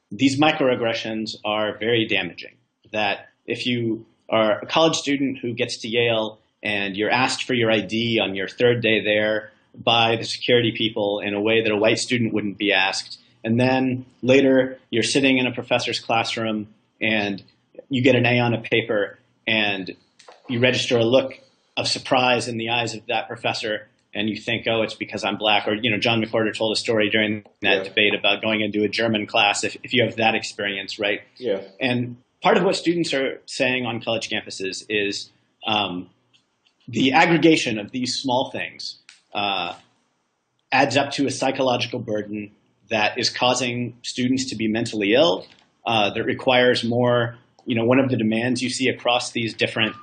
Speaker 2: these microaggressions are very damaging. That if you are a college student who gets to Yale and you're asked for your ID on your third day there by the security people in a way that a white student wouldn't be asked, and then later you're sitting in a professor's classroom and you get an A on a paper and you register a look of surprise in the eyes of that professor, and you think, oh, it's because I'm Black. Or, John McWhorter told a story during that debate about going into a German class if you have that experience, right?
Speaker 1: Yeah.
Speaker 2: And part of what students are saying on college campuses is the aggregation of these small things adds up to a psychological burden that is causing students to be mentally ill, that requires more, one of the demands you see across these different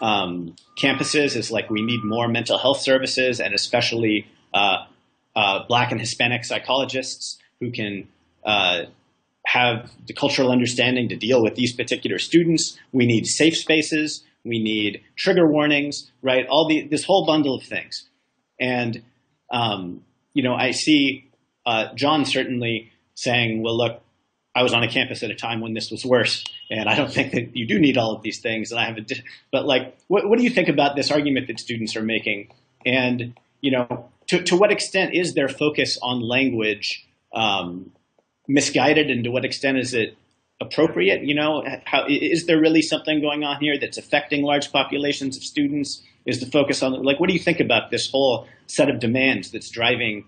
Speaker 2: campuses is like we need more mental health services, and especially Black and Hispanic psychologists who can have the cultural understanding to deal with these particular students. We need safe spaces. We need trigger warnings, right? This whole bundle of things. And, I see John certainly saying, well, look, I was on a campus at a time when this was worse, and I don't think that you do need all of these things. And but like, what do you think about this argument that students are making? And, to what extent is their focus on language misguided, and to what extent is it appropriate? Is there really something going on here that's affecting large populations of students? Is the focus on, what do you think about this whole set of demands that's driving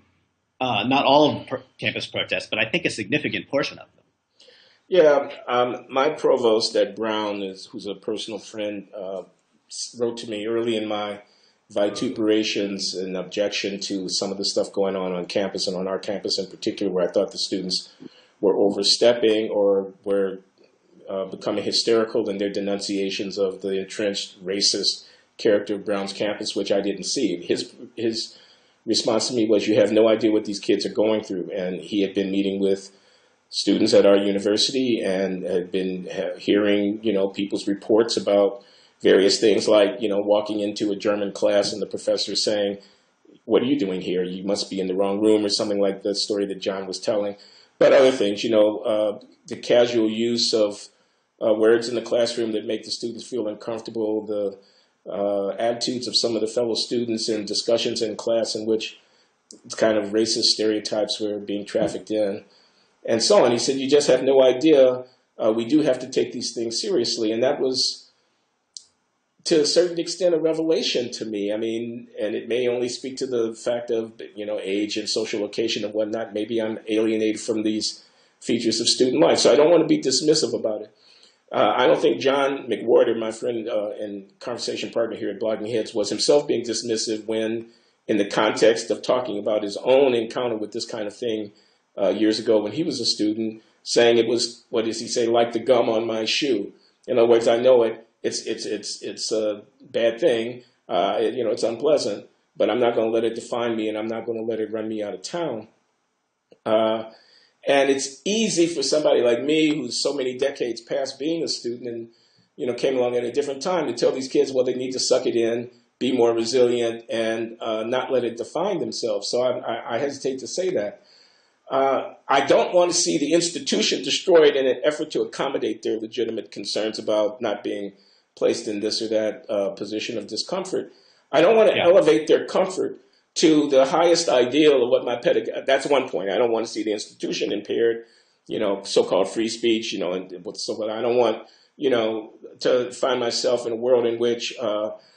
Speaker 2: not all of campus protests, but I think a significant portion of them?
Speaker 1: Yeah, my provost at Brown, who's a personal friend, wrote to me early in my vituperations and objection to some of the stuff going on campus, and on our campus in particular, where I thought the students were overstepping or were becoming hysterical in their denunciations of the entrenched racist character of Brown's campus, which I didn't see. His response to me was, you have no idea what these kids are going through. And he had been meeting with students at our university and had been hearing, people's reports about various things like, walking into a German class and the professor saying, what are you doing here? You must be in the wrong room, or something like the story that John was telling. But other things, the casual use of words in the classroom that make the students feel uncomfortable, the attitudes of some of the fellow students in discussions in class in which kind of racist stereotypes were being trafficked in, and so on. He said, you just have no idea. We do have to take these things seriously. And that was, to a certain extent, a revelation to me. I mean, and it may only speak to the fact of, age and social location and whatnot. Maybe I'm alienated from these features of student life. So I don't want to be dismissive about it. I don't think John McWhorter, my friend and conversation partner here at Blogging Heads, was himself being dismissive when, in the context of talking about his own encounter with this kind of thing years ago when he was a student, saying it was, what does he say, like the gum on my shoe. In other words, I know it's a bad thing, it's unpleasant, but I'm not going to let it define me, and I'm not going to let it run me out of town. And it's easy for somebody like me, who's so many decades past being a student and, came along at a different time, to tell these kids, well, they need to suck it in, be more resilient, and not let it define themselves. So I hesitate to say that. I don't want to see the institution destroyed in an effort to accommodate their legitimate concerns about not being placed in this or that position of discomfort. I don't want to elevate their comfort to the highest ideal of what my pedagogy. That's one point. I don't want to see the institution impaired, so-called free speech, and so I don't want, to find myself in a world in which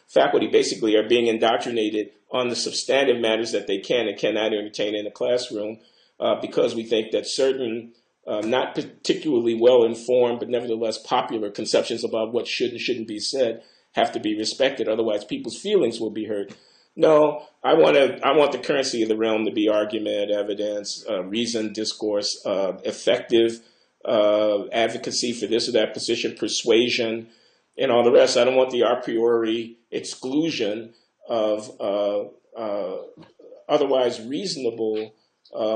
Speaker 1: faculty basically are being indoctrinated on the substantive matters that they can and cannot entertain in a classroom, because we think that certain not particularly well-informed but nevertheless popular conceptions about what should and shouldn't be said have to be respected. Otherwise, people's feelings will be hurt. No, I want the currency of the realm to be argument, evidence, reason, discourse, effective advocacy for this or that position, persuasion, and all the rest. I don't want the a priori exclusion of otherwise reasonable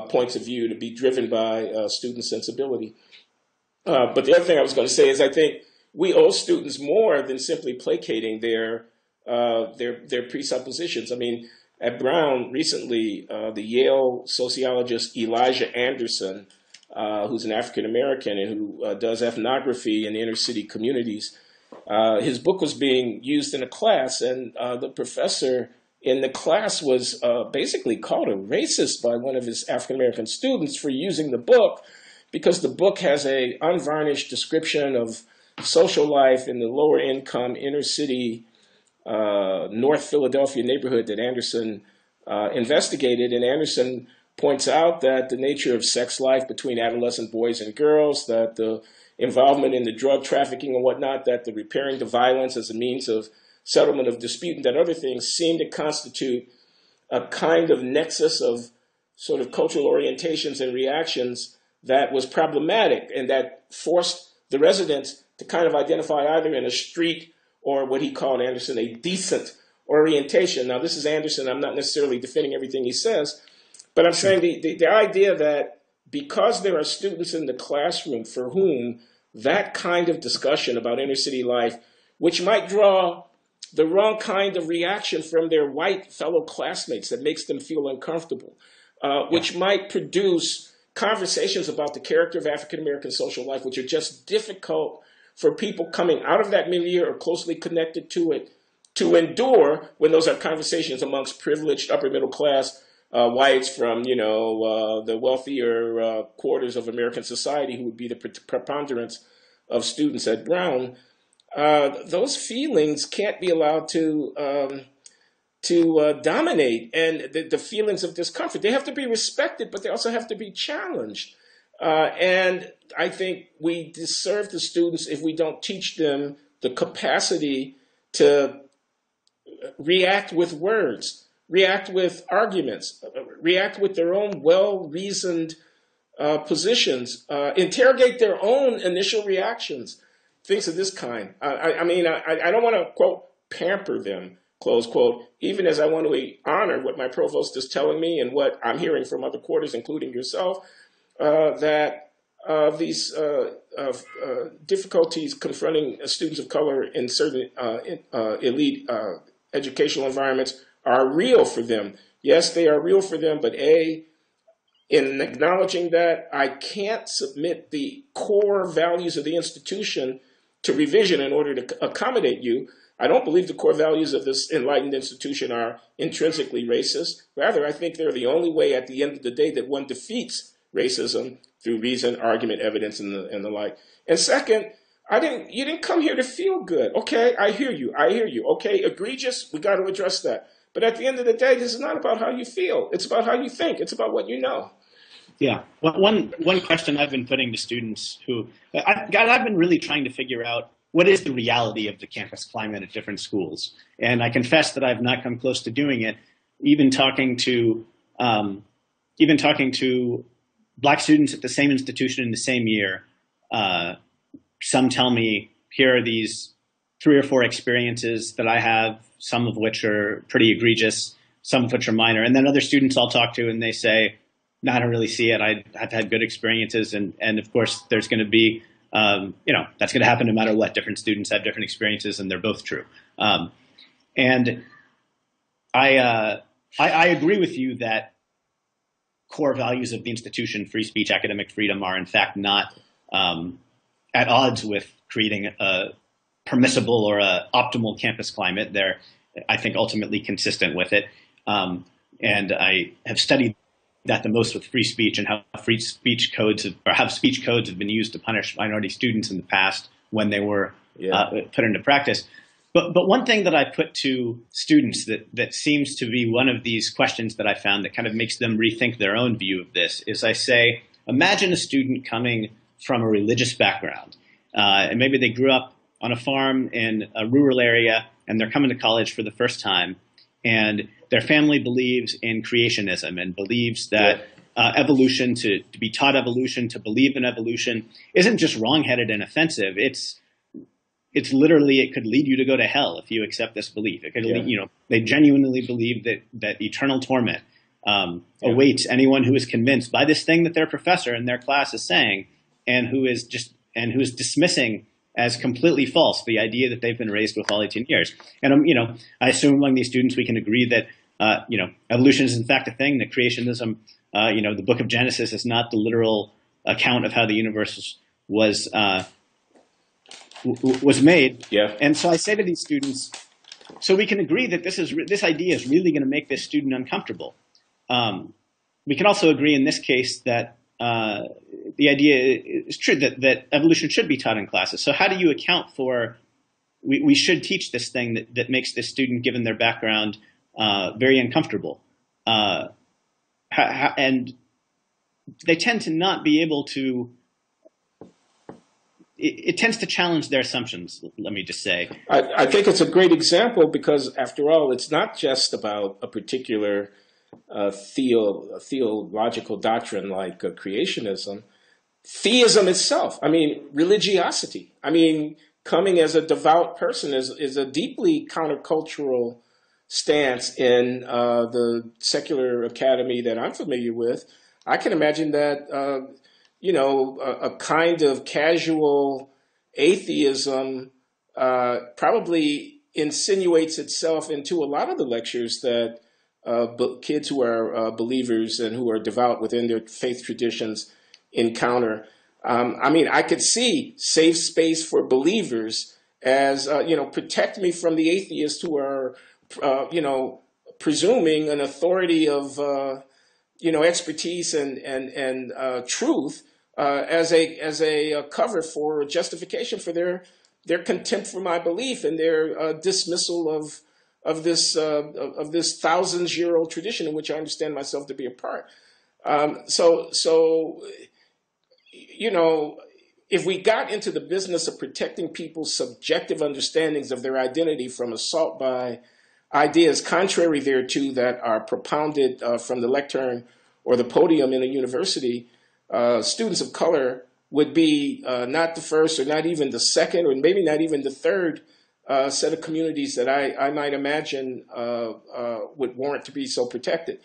Speaker 1: points of view to be driven by student sensibility. But the other thing I was going to say is I think we owe students more than simply placating their presuppositions. I mean, at Brown recently, the Yale sociologist Elijah Anderson, who's an African American and who does ethnography in inner city communities, his book was being used in a class, and the professor in the class was basically called a racist by one of his African American students for using the book, because the book has a unvarnished description of social life in the lower income inner city North Philadelphia neighborhood that Anderson investigated. And Anderson points out that the nature of sex life between adolescent boys and girls, that the involvement in the drug trafficking and whatnot, that the repairing the violence as a means of settlement of dispute, and that other things seem to constitute a kind of nexus of sort of cultural orientations and reactions that was problematic and that forced the residents to kind of identify either in a street or what he called, Anderson, a decent orientation. Now, this is Anderson. I'm not necessarily defending everything he says, but I'm saying the idea that because there are students in the classroom for whom that kind of discussion about inner city life, which might draw the wrong kind of reaction from their white fellow classmates that makes them feel uncomfortable, which might produce conversations about the character of African American social life, which are just difficult for people coming out of that milieu or closely connected to it to endure when those are conversations amongst privileged upper middle class whites from, the wealthier quarters of American society, who would be the preponderance of students at Brown. Those feelings can't be allowed to dominate, and the feelings of discomfort, they have to be respected, but they also have to be challenged. And I think we disserve the students if we don't teach them the capacity to react with words, react with arguments, react with their own well-reasoned positions, interrogate their own initial reactions, things of this kind. I don't want to, quote, pamper them, close quote, even as I want to honor what my provost is telling me and what I'm hearing from other quarters, including yourself, that these difficulties confronting students of color in certain elite educational environments are real for them. Yes, they are real for them, but in acknowledging that, I can't submit the core values of the institution to revision in order to accommodate you. I don't believe the core values of this enlightened institution are intrinsically racist. Rather, I think they're the only way at the end of the day that one defeats racism through reason, argument, evidence, and the like. And second, you didn't come here to feel good. Okay, I hear you. Okay, egregious, we got to address that. But at the end of the day, this is not about how you feel. It's about how you think. It's about what you know.
Speaker 2: Yeah. One question I've been putting to students I've been really trying to figure out what is the reality of the campus climate at different schools. And I confess that I've not come close to doing it. Even talking to Black students at the same institution in the same year, some tell me, here are these 3 or 4 experiences that I have, some of which are pretty egregious, some of which are minor. And then other students I'll talk to and they say, no, I don't really see it. I've had good experiences. And of course, there's going to be, that's going to happen no matter what. Different students have different experiences, and they're both true. And I agree with you that core values of the institution, free speech, academic freedom, are in fact not at odds with creating a permissible or a optimal campus climate. They're, I think, ultimately consistent with it. And I have studied that the most with free speech, and how free speech codes have speech codes have been used to punish minority students in the past when they were put into practice. But one thing that I put to students that seems to be one of these questions that I found that kind of makes them rethink their own view of this is, I say, imagine a student coming from a religious background, and maybe they grew up on a farm in a rural area, and they're coming to college for the first time, and their family believes in creationism and believes that evolution, to be taught evolution, to believe in evolution, isn't just wrongheaded and offensive. It's literally, it could lead you to go to hell if you accept this belief. It could lead, they genuinely believe that eternal torment awaits anyone who is convinced by this thing that their professor in their class is saying, and who is dismissing as completely false the idea that they've been raised with all 18 years. And I assume among these students we can agree that evolution is in fact a thing, that creationism, the book of Genesis is not the literal account of how the universe was made.
Speaker 1: Yeah.
Speaker 2: And so I say to these students, so we can agree that this idea is really going to make this student uncomfortable. We can also agree in this case that the idea is true, that evolution should be taught in classes. So how do you account for, we should teach this thing that makes this student, given their background, very uncomfortable. And they tend to not be able to, it tends to challenge their assumptions, let me just say.
Speaker 1: I think it's a great example because, after all, it's not just about a particular theological doctrine like creationism. Theism itself, religiosity, coming as a devout person is a deeply countercultural stance in the secular academy that I'm familiar with. I can imagine that a kind of casual atheism probably insinuates itself into a lot of the lectures that kids who are believers and who are devout within their faith traditions encounter. I could see safe space for believers as, protect me from the atheists who are, presuming an authority of, expertise and truth as a cover for justification for their contempt for my belief and their dismissal of this 1,000-year-old tradition in which I understand myself to be a part. If we got into the business of protecting people's subjective understandings of their identity from assault by ideas contrary thereto that are propounded from the lectern or the podium in a university, students of color would be not the first or not even the second or maybe not even the third set of communities that I might imagine would warrant to be so protected.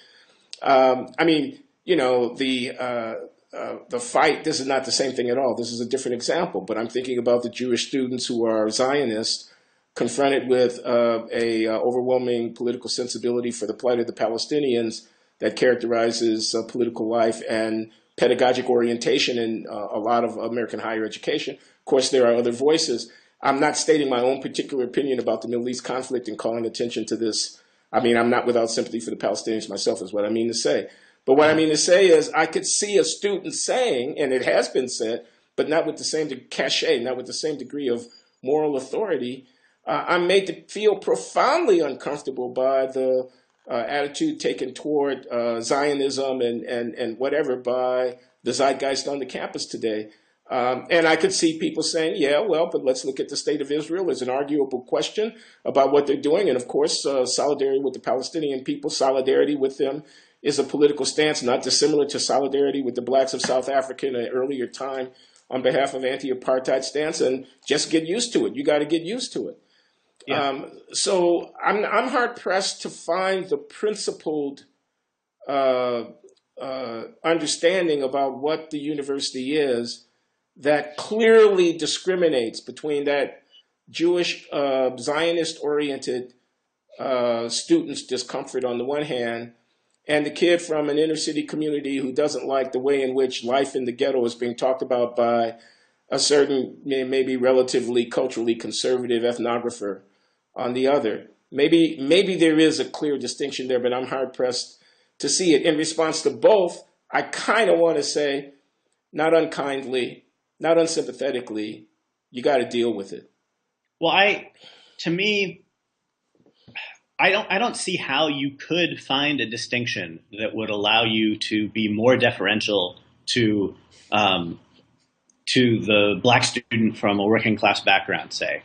Speaker 1: The fight, this is not the same thing at all. This is a different example, but I'm thinking about the Jewish students who are Zionists confronted with a overwhelming political sensibility for the plight of the Palestinians that characterizes political life and pedagogic orientation in a lot of American higher education. Of course, there are other voices. I'm not stating my own particular opinion about the Middle East conflict and calling attention to this. I'm not without sympathy for the Palestinians myself, is what I mean to say. But what I mean to say is I could see a student saying, and it has been said, but not with the same cachet, not with the same degree of moral authority, I'm made to feel profoundly uncomfortable by the attitude taken toward Zionism and whatever by the zeitgeist on the campus today. And I could see people saying, yeah, well, but let's look at the state of Israel. There's an arguable question about what they're doing. And of course, solidarity with the Palestinian people, solidarity with them is a political stance not dissimilar to solidarity with the blacks of South Africa in an earlier time on behalf of anti-apartheid stance. And just get used to it. You got to get used to it. Yeah. So I'm hard pressed to find the principled understanding about what the university is that clearly discriminates between that Jewish Zionist-oriented student's discomfort on the one hand and the kid from an inner city community who doesn't like the way in which life in the ghetto is being talked about by a certain, maybe relatively culturally conservative ethnographer on the other. Maybe there is a clear distinction there, but I'm hard pressed to see it. In response to both, I kind of want to say, not unkindly, not unsympathetically, you got to deal with it.
Speaker 2: Well, to me, I don't see how you could find a distinction that would allow you to be more deferential to the black student from a working class background, say,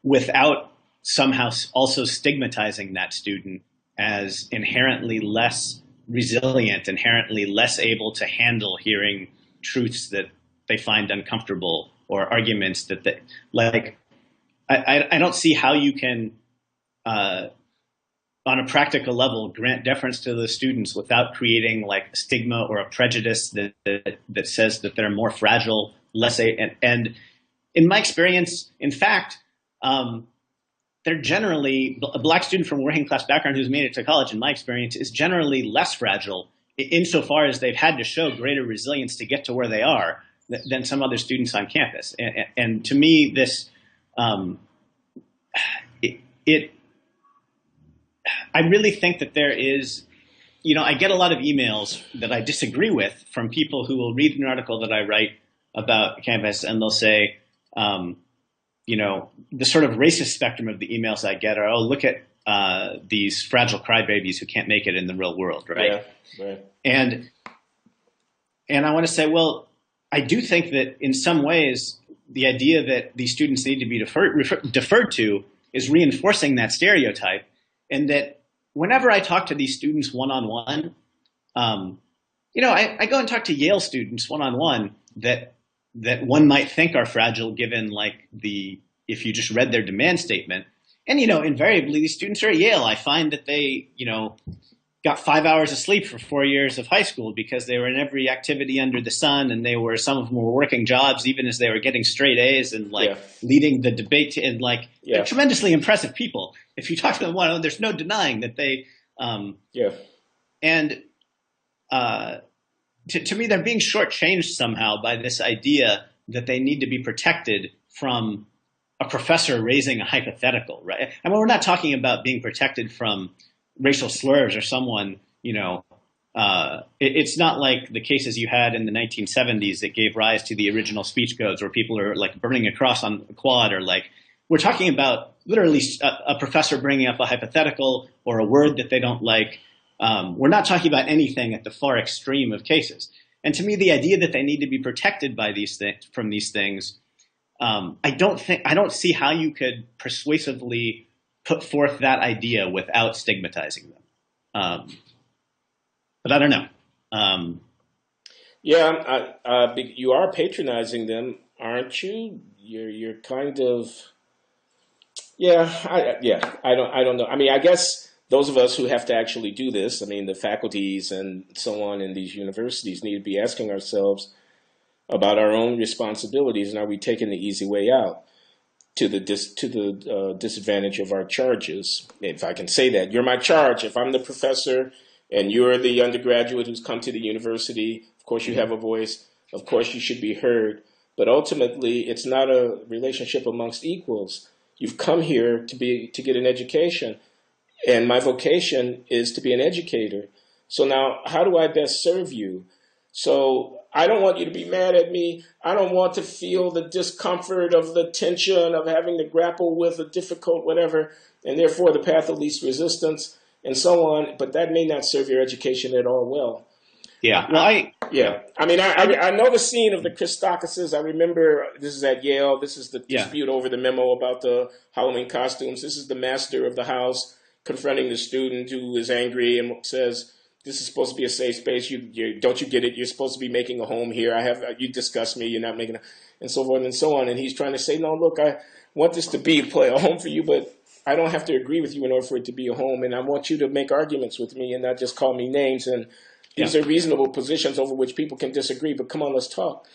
Speaker 2: without somehow also stigmatizing that student as inherently less resilient, inherently less able to handle hearing truths that they find uncomfortable or arguments that they like. I don't see how you can, on a practical level, grant deference to the students without creating like a stigma or a prejudice that says that they're more fragile, and in my experience, in fact, they're generally a black student from a working class background who's made it to college. In my experience, is generally less fragile insofar as they've had to show greater resilience to get to where they are than some other students on campus. And to me, this I really think that there is, I get a lot of emails that I disagree with from people who will read an article that I write about campus and they'll say, the sort of racist spectrum of the emails I get are, oh, look at these fragile crybabies who can't make it in the real world, right?
Speaker 1: Yeah, right.
Speaker 2: And I want to say, well, I do think that in some ways, the idea that these students need to be deferred to is reinforcing that stereotype, and that whenever I talk to these students one-on-one, I go and talk to Yale students one-on-one that one might think are fragile given if you just read their demand statement. And, invariably these students are at Yale. I find that they, got 5 hours of sleep for 4 years of high school because they were in every activity under the sun, and some of them were working jobs even as they were getting straight A's and leading the debate. And they're tremendously impressive people. If you talk to them one, there's no denying that they, and to me, they're being shortchanged somehow by this idea that they need to be protected from a professor raising a hypothetical, right? I mean, we're not talking about being protected from racial slurs or someone, it's not like the cases you had in the 1970s that gave rise to the original speech codes where people are burning a cross on a quad, or we're talking about literally a professor bringing up a hypothetical or a word that they don't like. We're not talking about anything at the far extreme of cases. And to me, the idea that they need to be protected by from these things, I don't see how you could persuasively put forth that idea without stigmatizing them. But I don't know.
Speaker 1: You are patronizing them, aren't you? You're kind of, I don't know. I mean, I guess those of us who have to actually do this, I mean, the faculties and so on in these universities need to be asking ourselves about our own responsibilities, and are we taking the easy way out to the disadvantage of our charges, if I can say that. You're my charge. If I'm the professor and you're the undergraduate who's come to the university, of course you have a voice, of course you should be heard, but ultimately it's not a relationship amongst equals. You've come here to get an education, and my vocation is to be an educator. So now, how do I best serve you? So I don't want you to be mad at me. I don't want to feel the discomfort of the tension of having to grapple with a difficult whatever, and therefore the path of least resistance and so on. But that may not serve your education at all well.
Speaker 2: Yeah. Well,
Speaker 1: I know the scene of the Christokases. I remember this is at Yale. This is the dispute over the memo about the Halloween costumes. This is the master of the house confronting the student who is angry and says, "This is supposed to be a safe space. Don't you get it? You're supposed to be making a home here. You disgust me. You're not making and so forth and so on." And he's trying to say, "No, look, I want this to be a home for you, but I don't have to agree with you in order for it to be a home. And I want you to make arguments with me and not just call me names. And these are reasonable positions over which people can disagree. But come on, let's talk."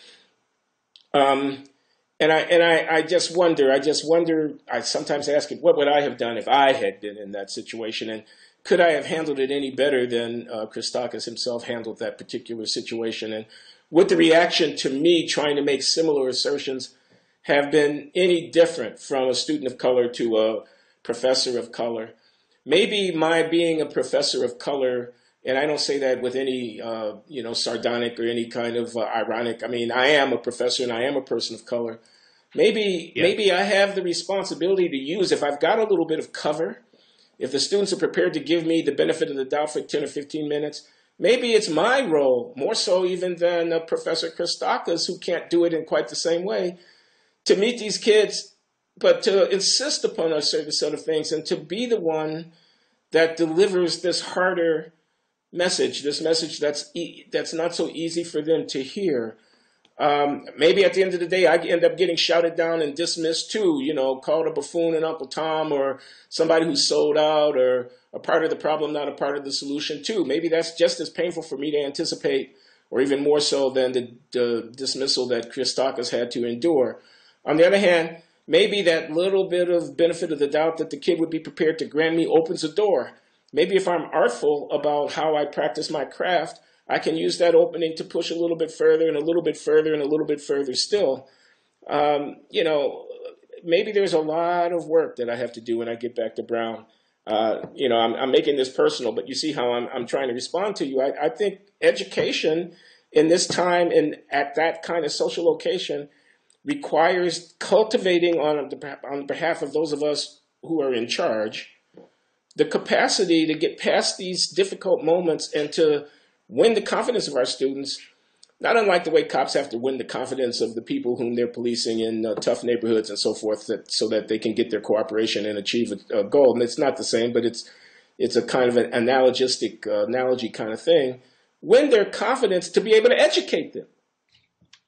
Speaker 1: I just wonder. I sometimes ask it, what would I have done if I had been in that situation? And could I have handled it any better than Christakis himself handled that particular situation? And would the reaction to me trying to make similar assertions have been any different from a student of color to a professor of color? Maybe my being a professor of color, and I don't say that with any sardonic or any kind of ironic. I mean, I am a professor and I am a person of color. Maybe I have the responsibility to use, if I've got a little bit of cover, if the students are prepared to give me the benefit of the doubt for 10 or 15 minutes, maybe it's my role, more so even than Professor Christakis, who can't do it in quite the same way, to meet these kids, but to insist upon a certain set of things and to be the one that delivers this harder message, this message that's not so easy for them to hear. Maybe at the end of the day, I end up getting shouted down and dismissed too, called a buffoon and Uncle Tom, or somebody who's sold out, or a part of the problem, not a part of the solution too. Maybe that's just as painful for me to anticipate, or even more so than the dismissal that Christakis had to endure. On the other hand, maybe that little bit of benefit of the doubt that the kid would be prepared to grant me opens a door. Maybe if I'm artful about how I practice my craft, I can use that opening to push a little bit further and a little bit further and a little bit further still. Maybe there's a lot of work that I have to do when I get back to Brown. I'm making this personal, but you see how I'm trying to respond to you. I think education in this time and at that kind of social location requires cultivating on behalf of those of us who are in charge the capacity to get past these difficult moments and to win the confidence of our students, not unlike the way cops have to win the confidence of the people whom they're policing in tough neighborhoods and so forth, so that they can get their cooperation and achieve a goal. And it's not the same, but it's a kind of an analogy kind of thing. Win their confidence to be able to educate them,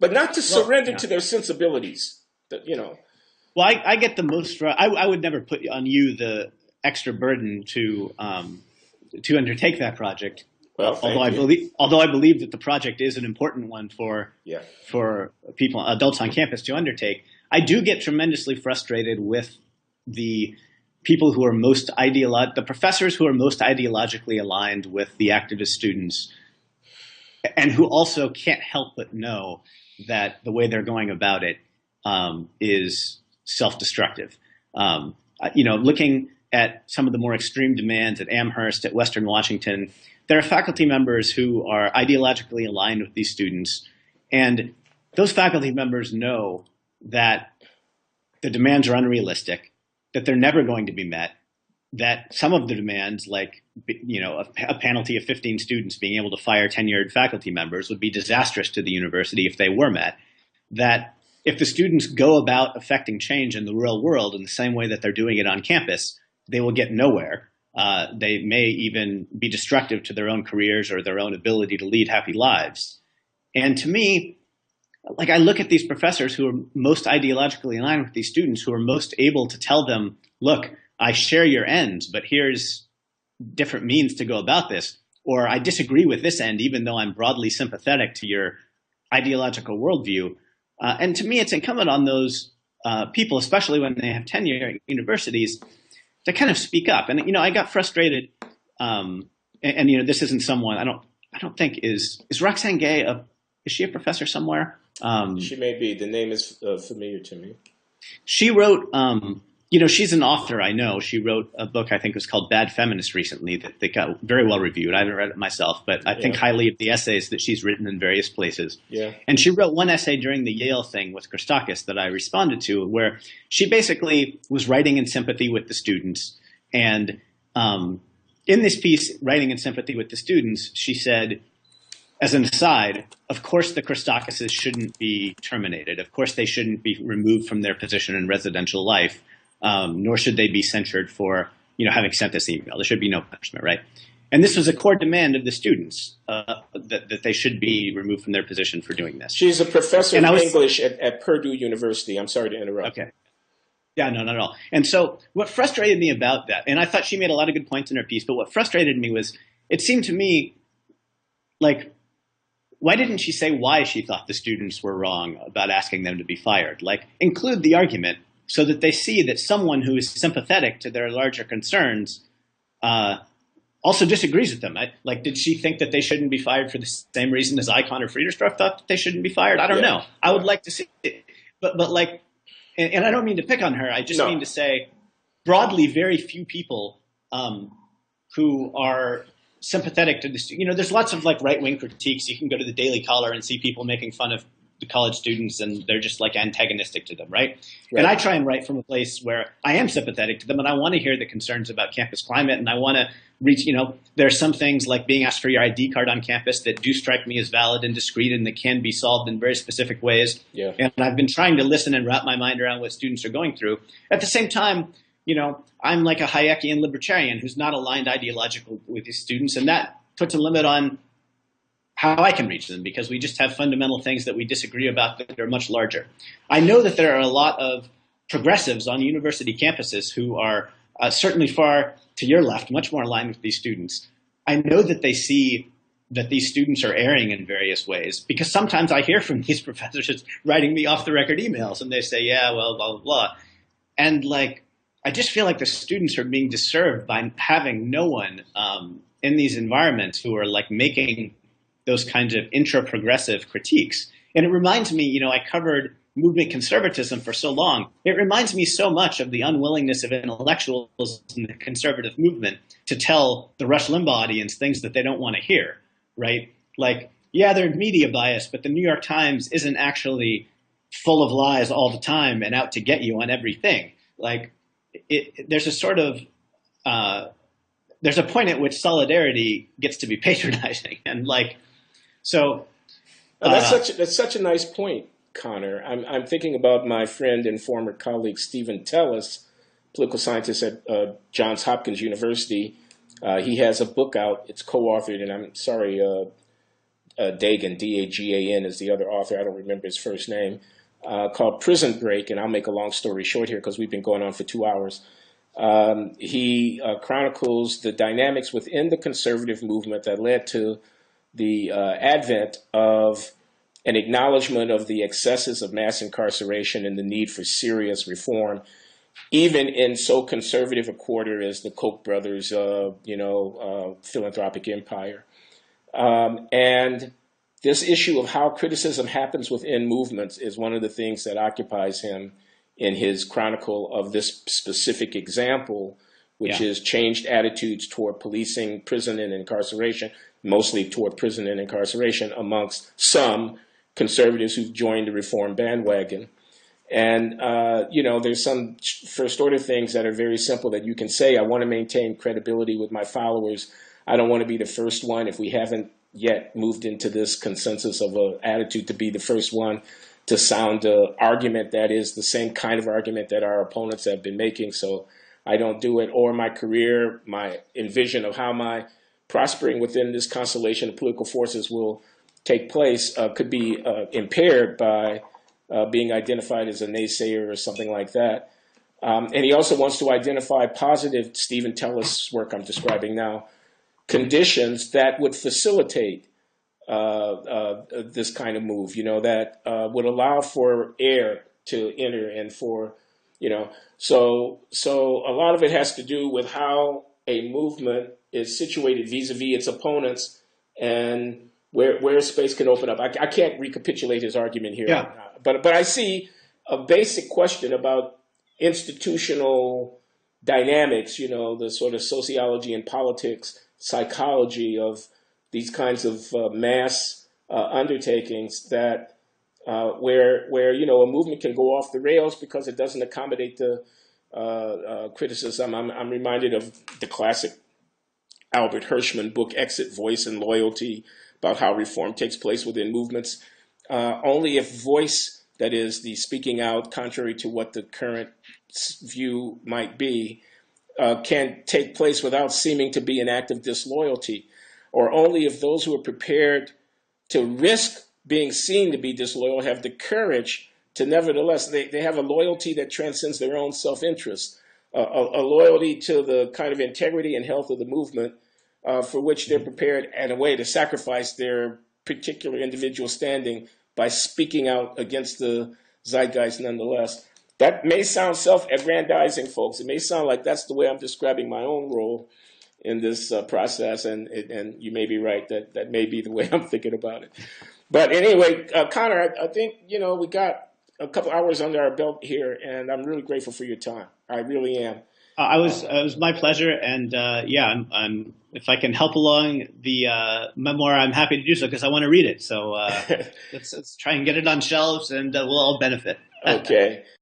Speaker 1: but not to surrender to their sensibilities.
Speaker 2: Well, I get the most. I would never put on you the extra burden to undertake that project.
Speaker 1: Well,
Speaker 2: although I believe that the project is an important one for people, adults on campus to undertake, I do get tremendously frustrated with the people who are the professors who are most ideologically aligned with the activist students, and who also can't help but know that the way they're going about it is self-destructive. Looking at some of the more extreme demands at Amherst, at Western Washington, there are faculty members who are ideologically aligned with these students, and those faculty members know that the demands are unrealistic, that they're never going to be met, that some of the demands, like a penalty of 15 students being able to fire tenured faculty members, would be disastrous to the university if they were met, that if the students go about affecting change in the real world in the same way that they're doing it on campus, they will get nowhere. They may even be destructive to their own careers or their own ability to lead happy lives. And to me, I look at these professors who are most ideologically aligned with these students, who are most able to tell them, look, I share your ends, but here's different means to go about this. Or I disagree with this end, even though I'm broadly sympathetic to your ideological worldview. And to me, it's incumbent on those people, especially when they have tenure at universities, to kind of speak up. And I got frustrated. This isn't someone I don't think is Roxane Gay. Is she a professor somewhere?
Speaker 1: She may be. The name is familiar to me.
Speaker 2: She wrote. She's an author. I know she wrote a book. I think it was called Bad Feminist recently that got very well reviewed. I haven't read it myself, but I think highly of the essays that she's written in various places. Yeah. And she wrote one essay during the Yale thing with Christakis that I responded to, where she basically was writing in sympathy with the students. And in this piece, writing in sympathy with the students, she said, as an aside, of course the Christakises shouldn't be terminated. Of course they shouldn't be removed from their position in residential life. Nor should they be censured for, having sent this email. There should be no punishment, right? And this was a core demand of the students, that they should be removed from their position for doing this.
Speaker 1: She's a professor of English at Purdue University. I'm sorry to interrupt.
Speaker 2: Okay. Yeah, no, not at all. And so what frustrated me about that, and I thought she made a lot of good points in her piece, but what frustrated me was, it seemed to me like, why didn't she say why she thought the students were wrong about asking them to be fired? Include the argument, so that they see that someone who is sympathetic to their larger concerns also disagrees with them. Did she think that they shouldn't be fired for the same reason as Conor Friedersdorf thought that they shouldn't be fired? I don't know. I would like to see it. But and I don't mean to pick on her. I just mean to say, broadly, very few people who are sympathetic to this. There's lots of right-wing critiques. You can go to the Daily Caller and see people making fun of the college students, and they're just antagonistic to them, right? And I try and write from a place where I am sympathetic to them, and I want to hear the concerns about campus climate, and I want to reach, there are some things like being asked for your ID card on campus that do strike me as valid and discreet and that can be solved in very specific ways. Yeah. And I've been trying to listen and wrap my mind around what students are going through. At the same time, I'm like a Hayekian libertarian who's not aligned ideologically with his students, and that puts a limit on how I can reach them because we just have fundamental things that we disagree about that are much larger. I know that there are a lot of progressives on university campuses who are certainly far to your left, much more aligned with these students. I know that they see that these students are erring in various ways because sometimes I hear from these professors writing me off the record emails and they say, yeah, well, blah, blah, blah. And like, I just feel like the students are being disturbed by having no one in these environments who are like making those kinds of intra-progressive critiques. And it reminds me, I covered movement conservatism for so long. It reminds me so much of the unwillingness of intellectuals in the conservative movement to tell the Rush Limbaugh audience things that they don't want to hear, right? Like, yeah, there's media bias, but the New York Times isn't actually full of lies all the time and out to get you on everything. Like, there's a sort of there's a point at which solidarity gets to be patronizing, and like, so
Speaker 1: that's such a nice point, Connor. I'm thinking about my friend and former colleague Stephen Tellis, political scientist at Johns Hopkins University. He has a book out. It's co-authored, and I'm sorry, Dagan, D-A-G-A-N is the other author. I don't remember his first name. Called Prison Break, and I'll make a long story short here because we've been going on for 2 hours. He chronicles the dynamics within the conservative movement that led to the advent of an acknowledgement of the excesses of mass incarceration and the need for serious reform, even in so conservative a quarter as the Koch brothers, philanthropic empire. And this issue of how criticism happens within movements is one of the things that occupies him in his chronicle of this specific example, which is changed attitudes toward policing, prison, and incarceration, mostly toward prison and incarceration amongst some conservatives who've joined the reform bandwagon. And, there's some first order things that are very simple that you can say, I want to maintain credibility with my followers. I don't want to be the first one if we haven't yet moved into this consensus of an attitude to be the first one to sound an argument that is the same kind of argument that our opponents have been making. So I don't do it. Or my career, my envision of how my prospering within this constellation of political forces will take place could be impaired by being identified as a naysayer or something like that. And he also wants to identify positive, Stephen Tellis' work I'm describing now, conditions that would facilitate this kind of move, that would allow for air to enter and for, so a lot of it has to do with how a movement is situated vis-a-vis its opponents and where space can open up. I can't recapitulate his argument here, but I see a basic question about institutional dynamics, the sort of sociology and politics, psychology of these kinds of mass undertakings that where a movement can go off the rails because it doesn't accommodate the criticism. I'm reminded of the classic Albert Hirschman book, Exit, Voice, and Loyalty, about how reform takes place within movements. Only if voice, that is, the speaking out contrary to what the current view might be, can take place without seeming to be an act of disloyalty, or only if those who are prepared to risk being seen to be disloyal have the courage to nevertheless, they have a loyalty that transcends their own self-interest, a loyalty to the kind of integrity and health of the movement for which they're prepared in a way to sacrifice their particular individual standing by speaking out against the zeitgeist nonetheless. That may sound self-aggrandizing, folks. It may sound like that's the way I'm describing my own role in this process, and you may be right that may be the way I'm thinking about it. But anyway, Connor, I think we got a couple hours under our belt here, and I'm really grateful for your time. I really am.
Speaker 2: It was my pleasure, and I'm if I can help along the memoir, I'm happy to do so because I want to read it. So let's try and get it on shelves, and we'll all benefit.
Speaker 1: Okay.